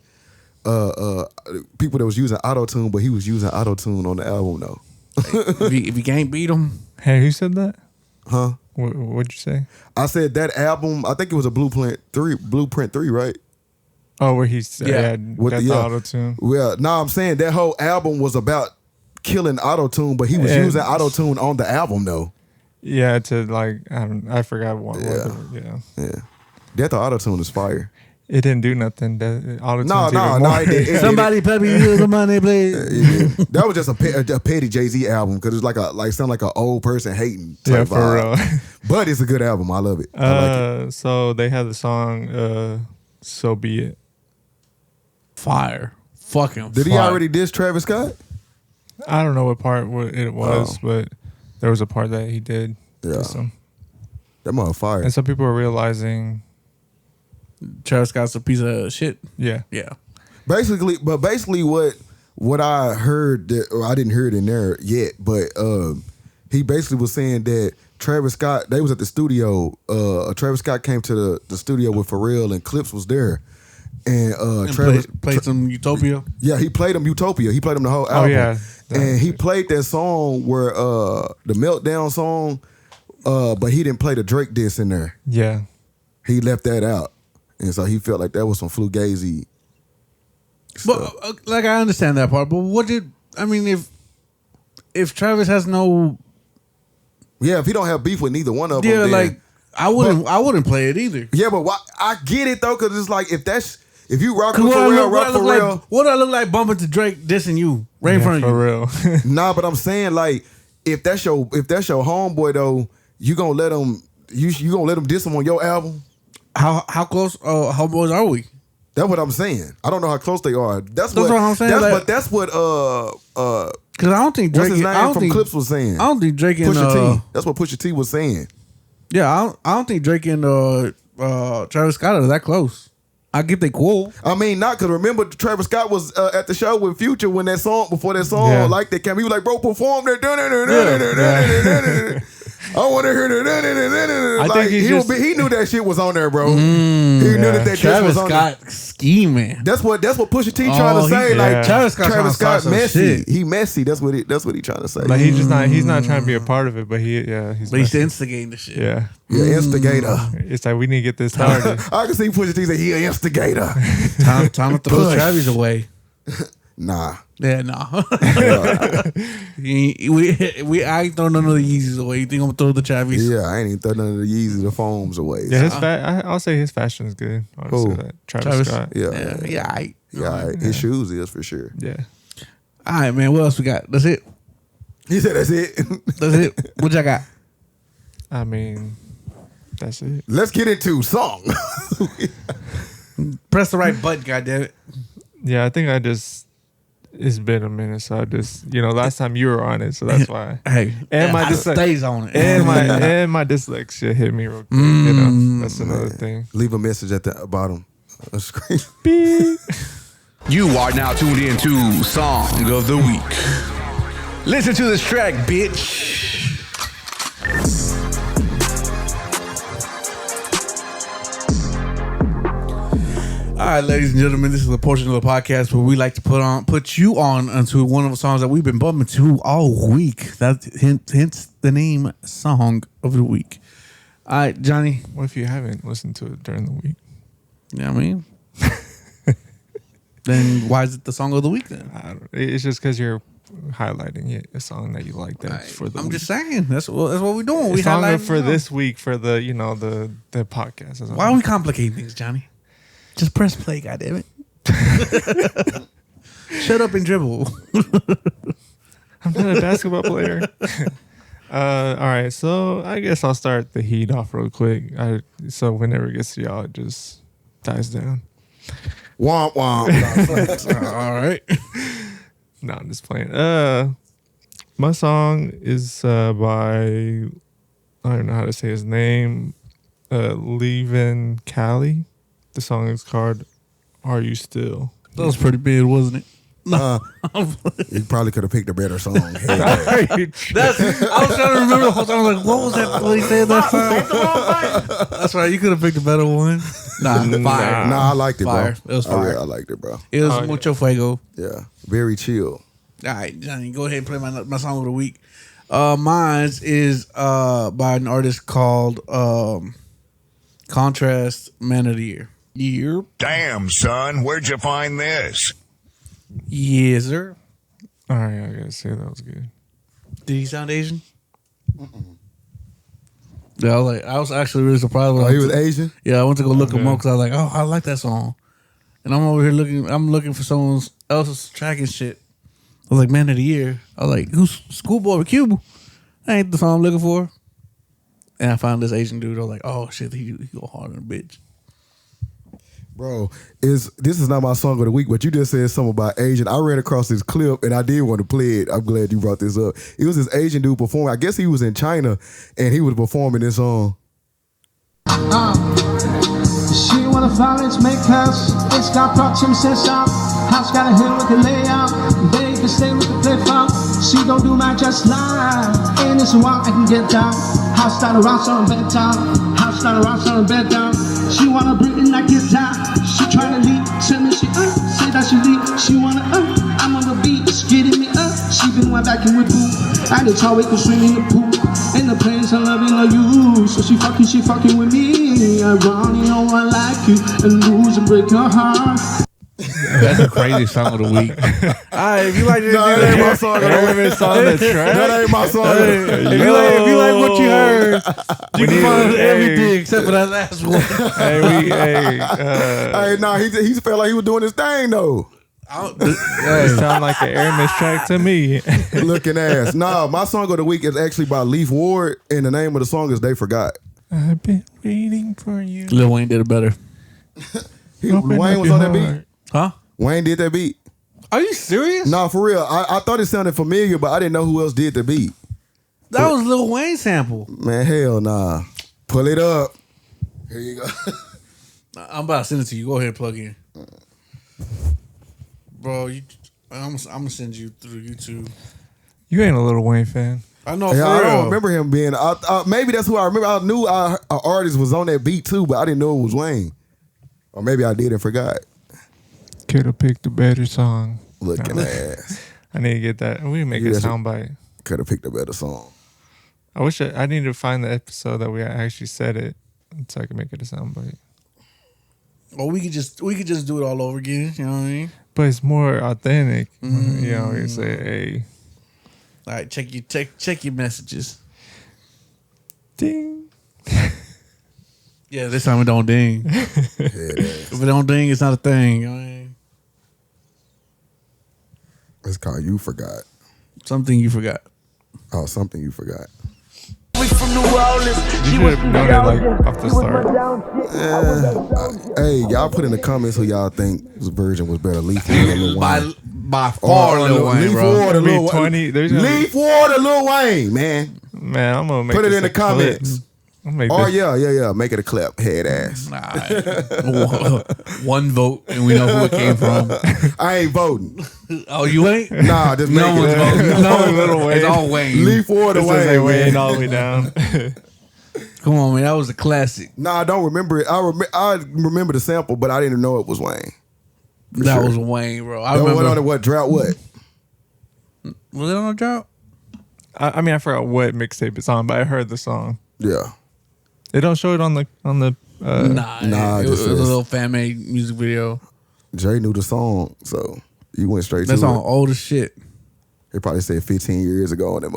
people that was using auto tune, but he was using auto tune on the album though. if you can't beat them, Hey, who said that? Huh? What'd you say? I said that album. I think it was a Blueprint 3, right? Oh, where he's With got the the auto tune. Well, no, I'm saying that whole album was about killing auto tune, but he was And- using auto tune on the album though. Yeah, to like I forgot what. Yeah. That auto tune is fire. It didn't do nothing. Auto No, it Somebody pay me the money, please. That was just a petty Jay-Z album because it's sound like an old person hating type Yeah, for vibe. real. But it's a good album. I love it. I like it. So they have the song "So Be It." Fire, fucking. Did he already diss Travis Scott? I don't know what part it was, but there was a part that he did. Yeah. diss him. That motherfucker. And some people are realizing Travis Scott's a piece of shit. Yeah. Basically what I heard or I didn't hear it in there yet, but he basically was saying that Travis Scott, they was at the studio. Travis Scott came to the studio with Pharrell and Clips was there. And Travis played some Utopia. Yeah, he played him Utopia. He played him the whole album. Oh yeah. And he played that song where the Meltdown song, but he didn't play the Drake diss in there. Yeah. He left that out. And so he felt like that was some Fugazi. But like I understand that part, but if Travis has no, if he don't have beef with neither one of them, yeah, then, like I wouldn't play it either. Yeah, but I get it though, because it's like if you rock with What Pharrell, what I look like bumping to Drake dissing you right in front of you? For real. Nah, but I'm saying like if that's your homeboy though, you gonna let him diss him on your album? How close homeboys are we? That's what I'm saying. I don't know how close they are. That's what I'm saying. That's what because I don't think Drake. what's his name from Clips was saying. I don't think Drake and Pusha T. That's what Pusha T was saying. Yeah, I don't think Drake and Travis Scott are that close. I get they cool. I mean, not because remember Travis Scott was at the show with Future when before that song like that came. He was like, bro, perform that. I want to hear that. I Like, think he knew that shit was on there, bro. He knew that diss Travis was on Scott there. scheming. That's what Pusha T trying to say. Like Travis Scott Scott messy. shit. He messy. That's what he trying to say. But he's not trying to be a part of it, but he's instigating the shit. Yeah. Yeah, instigator. It's like we need to get this started. I can see Pusha T say he an instigator. Time to throw Travis away. Nah. Yeah, nah. I ain't throwing none of the Yeezys away. You think I'm gonna throw the Travis? Yeah, I ain't even throwing none of the Yeezys, the foams away. Yeah, I'll say his fashion is good. Who? Travis Scott. Yeah. His shoes is for sure. Yeah. All right, man. What else we got? That's it. He said that's it. That's it. What y'all got? I mean, that's it. Let's get into song. Press the right button, goddammit. Yeah, I think it's been a minute, so I just last time you were on it, so that's why. Hey, and my stays on it, and my dyslexia hit me real quick. That's another thing. Leave a message at the bottom of the screen. Beep. You are now tuned in to Song of the Week. Listen to this track, bitch. All right, ladies and gentlemen, this is a portion of the podcast where we like to put you on onto one of the songs that we've been bumping to all week. That hence the name Song of the Week. All right, Johnny. What if you haven't listened to it during the week? You know what I mean? Then why is it the Song of the Week then? It's just because you're highlighting it, a song that you like for the I'm week. just saying that's what we're doing. We highlight for this week for the the podcast. Why are we complicating things, Johnny? Just press play, goddammit. Shut up and dribble. I'm not a basketball player. All right, so I guess I'll start the heat off real quick. So whenever it gets to y'all, it just dies down. Womp womp. All right. No, I'm just playing. My song is by, I don't know how to say his name, Leavin' Cali. The song is called "Are You Still." That was pretty big, wasn't it? No, you probably could have picked a better song. I was trying to remember the whole time. I was like, what was that? What he said that time? That's right. You could have picked a better one. Fire. Nah, I liked it, fire. bro. It was fire. I liked it, bro. It was mucho fuego. Yeah, very chill. All right, Johnny, go ahead and play my song of the week. Mine is by an artist called Contrast Man of the Year. Yep. Damn, son, where'd you find this? Yes, sir. All right, I gotta say that was good. Did he sound Asian? Yeah, I was actually really surprised. When he was Asian? Yeah, I went to go look him up because I was like, oh, I like that song. And I'm over here looking for someone else's track and shit. I was like, man of the year. I was like, who's Schoolboy with Cuba? That ain't the song I'm looking for. And I found this Asian dude. I was like, oh shit, he go hard on a bitch. Bro, this is not my song of the week, but you just said something about Asian. I ran across this clip and I did want to play it. I'm glad you brought this up. It was this Asian dude performing. I guess he was in China and he was performing this song. She wanna violence make us. It's got proximity sensor. House got a hill with the layout. They can stay with the play funk. She don't do my just line. And it's a while I can get down. House start around on bed down. House start around on bed down. She wanna bring in that guitar. She tryna leave. Tell me she say that she leave. She wanna I'm on the beat. It's getting me up. She been went back in with boo. And it's always can swim in the pool. And the planes are loving like you. So she fucking with me. I want you know I like you. And lose and break your heart. That's a crazy song of the week. Alright, if you like this, that ain't my song of the week. That ain't my song. If you like what you heard, you can find everything except for that last one. Hey, nah, he felt like he was doing his thing though. It sound like an Hermes track to me. Looking ass. Nah, my song of the week is actually by Leaf Ward, and the name of the song is "They Forgot." I've been waiting for you. Lil Wayne did it better. Wayne was on that beat. Huh? Wayne did that beat. Are you serious? Nah, for real. I thought it sounded familiar, but I didn't know who else did the beat. That was Lil Wayne sample. Man, hell nah. Pull it up. Here you go. I'm about to send it to you. Go ahead and plug in. Bro, I'm gonna send you through YouTube. You ain't a Lil Wayne fan. I know. Yeah, I don't remember him being. Maybe that's who I remember. I knew an artist was on that beat too, but I didn't know it was Wayne. Or maybe I did and forgot. Could have picked a better song. Looking ass. I need to get that. We make a soundbite. Could have picked a better song. I wish I need to find the episode that we actually said it so I can make it a soundbite. Or we could just do it all over again. You know what I mean? But it's more authentic. You know, you say, "Hey, all right, check your messages." Ding. Yeah, this time it don't ding. If it don't ding, it's not a thing. You know what I mean? It's called "You Forgot." Something you forgot. Oh, something you forgot. We from New Orleans. You should have known it like off the start. Hey, y'all put in the comments who y'all think this version was better. Leaf Ward or Lil Wayne? By far, Lil Wayne, Leaf bro. Ward or Lil 20. Leaf Ward or Lil Wayne, man. Man, I'm gonna make put it this in the comments. Oh yeah. Make it a clip. Head ass. One vote, and we know who it came from. I ain't voting. Oh, you ain't? Nah, just make no one's voting. No one's Lil Wayne. It's all Wayne. Leaf Ward or Wayne. Wayne all the way down. Come on, man. That was a classic. Nah, I don't remember it. I remember the sample, but I didn't know it was Wayne. That was Wayne, bro. I remember. remember. Went on what drought? What? Was it on a drought? I mean, I forgot what mixtape it's on, but I heard the song. Yeah. They don't show it on the. Nah. It was a little fan-made music video. Jay knew the song, so you went straight to it. That song old as shit. They probably said 15 years ago on them.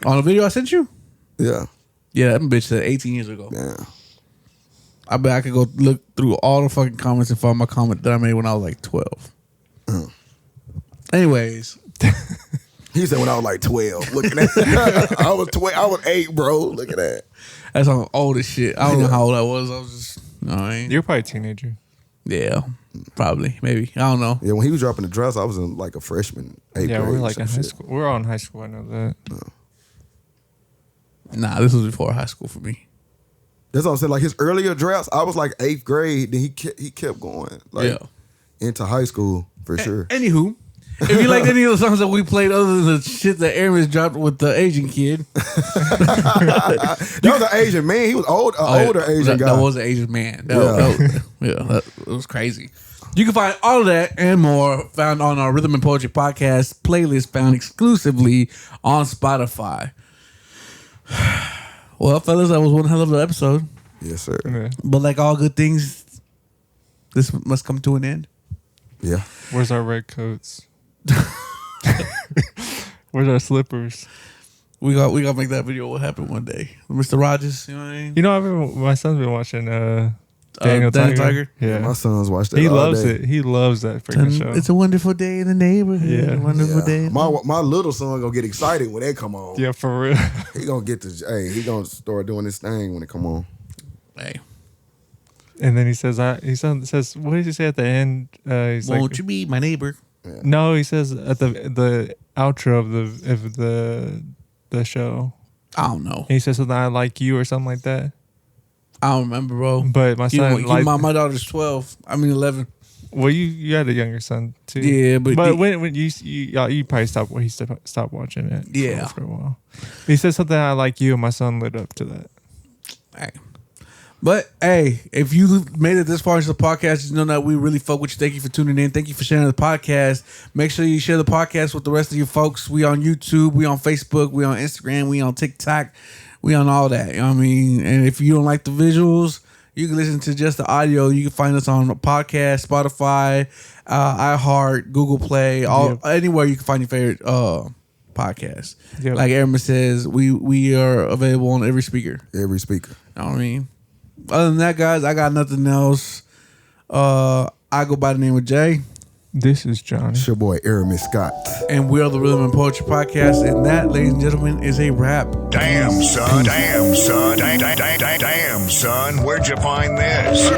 On the video I sent you? Yeah. Yeah, that bitch said 18 years ago. Yeah. I bet I could go look through all the fucking comments and find my comment that I made when I was like 12. Anyways. He said when I was like 12. Looking at I was 12. I was 8, bro. Look at that. That's on old as shit. I don't know how old I was. I was just, you know what I mean? You're probably a teenager. Yeah, probably, maybe. I don't know. Yeah, when he was dropping the dress, I was in like a freshman. 8th Yeah, grade, we're like in high school. We're all in high school. I know that. Nah, this was before high school for me. That's what I'm saying. Like his earlier drafts, I was like 8th grade. Then he kept going like into high school for sure. Anywho, if you like any of the songs that we played other than the shit that Aaron's dropped with the Asian kid. That was an Asian man. He was older Asian guy. That was an Asian man. That was crazy. You can find all of that and more found on our Rhythm and Poetry Podcast playlist found exclusively on Spotify. Well, fellas, that was one hell of an episode. Yes, sir. Yeah. But like all good things, this must come to an end. Yeah. Where's our red coats? Where's our slippers? We got to make that video. What happened one day, Mr. Rogers? You know what I mean? You know, my son's been watching Daniel Tiger. Yeah, my son's watched that. He all loves day. it. He loves that freaking show. It's a wonderful day in the neighborhood. Yeah. A wonderful day. My little son gonna get excited when they come on. Yeah, for real. He gonna get to. Hey, he gonna start doing this thing when it come on. Hey. And then he says, what did he say at the end? He's Won't like, you be my neighbor? Yeah. No, he says at the outro of the show. I don't know. He says something, I like you or something like that. I don't remember, bro. But my son, my daughter's 12. I mean 11. Well, you had a younger son too. Yeah, but when you probably stopped when he stopped watching it. Yeah, for a while. He said something, I like you, and my son lit up to that. Hey. But hey, if you made it this far into the podcast, just know that we really fuck with you. Thank you for tuning in. Thank you for sharing the podcast. Make sure you share the podcast with the rest of your folks. We on YouTube, we on Facebook, we on Instagram, we on TikTok, we on all that. You know what I mean? And if you don't like the visuals, you can listen to just the audio. You can find us on podcast, Spotify, iHeart, Google Play, anywhere you can find your favorite podcast. Yep. Like Aaron says, we are available on every speaker. Every speaker. You know what I mean? Other than that, guys, I got nothing else. I go by the name of Jay. This is Johnny. It's your boy, Aramis Scott. And we are the Rhythm and Poetry Podcast. And that, ladies and gentlemen, is a wrap. Damn, son. Damn, son. Damn, son. Where'd you find this?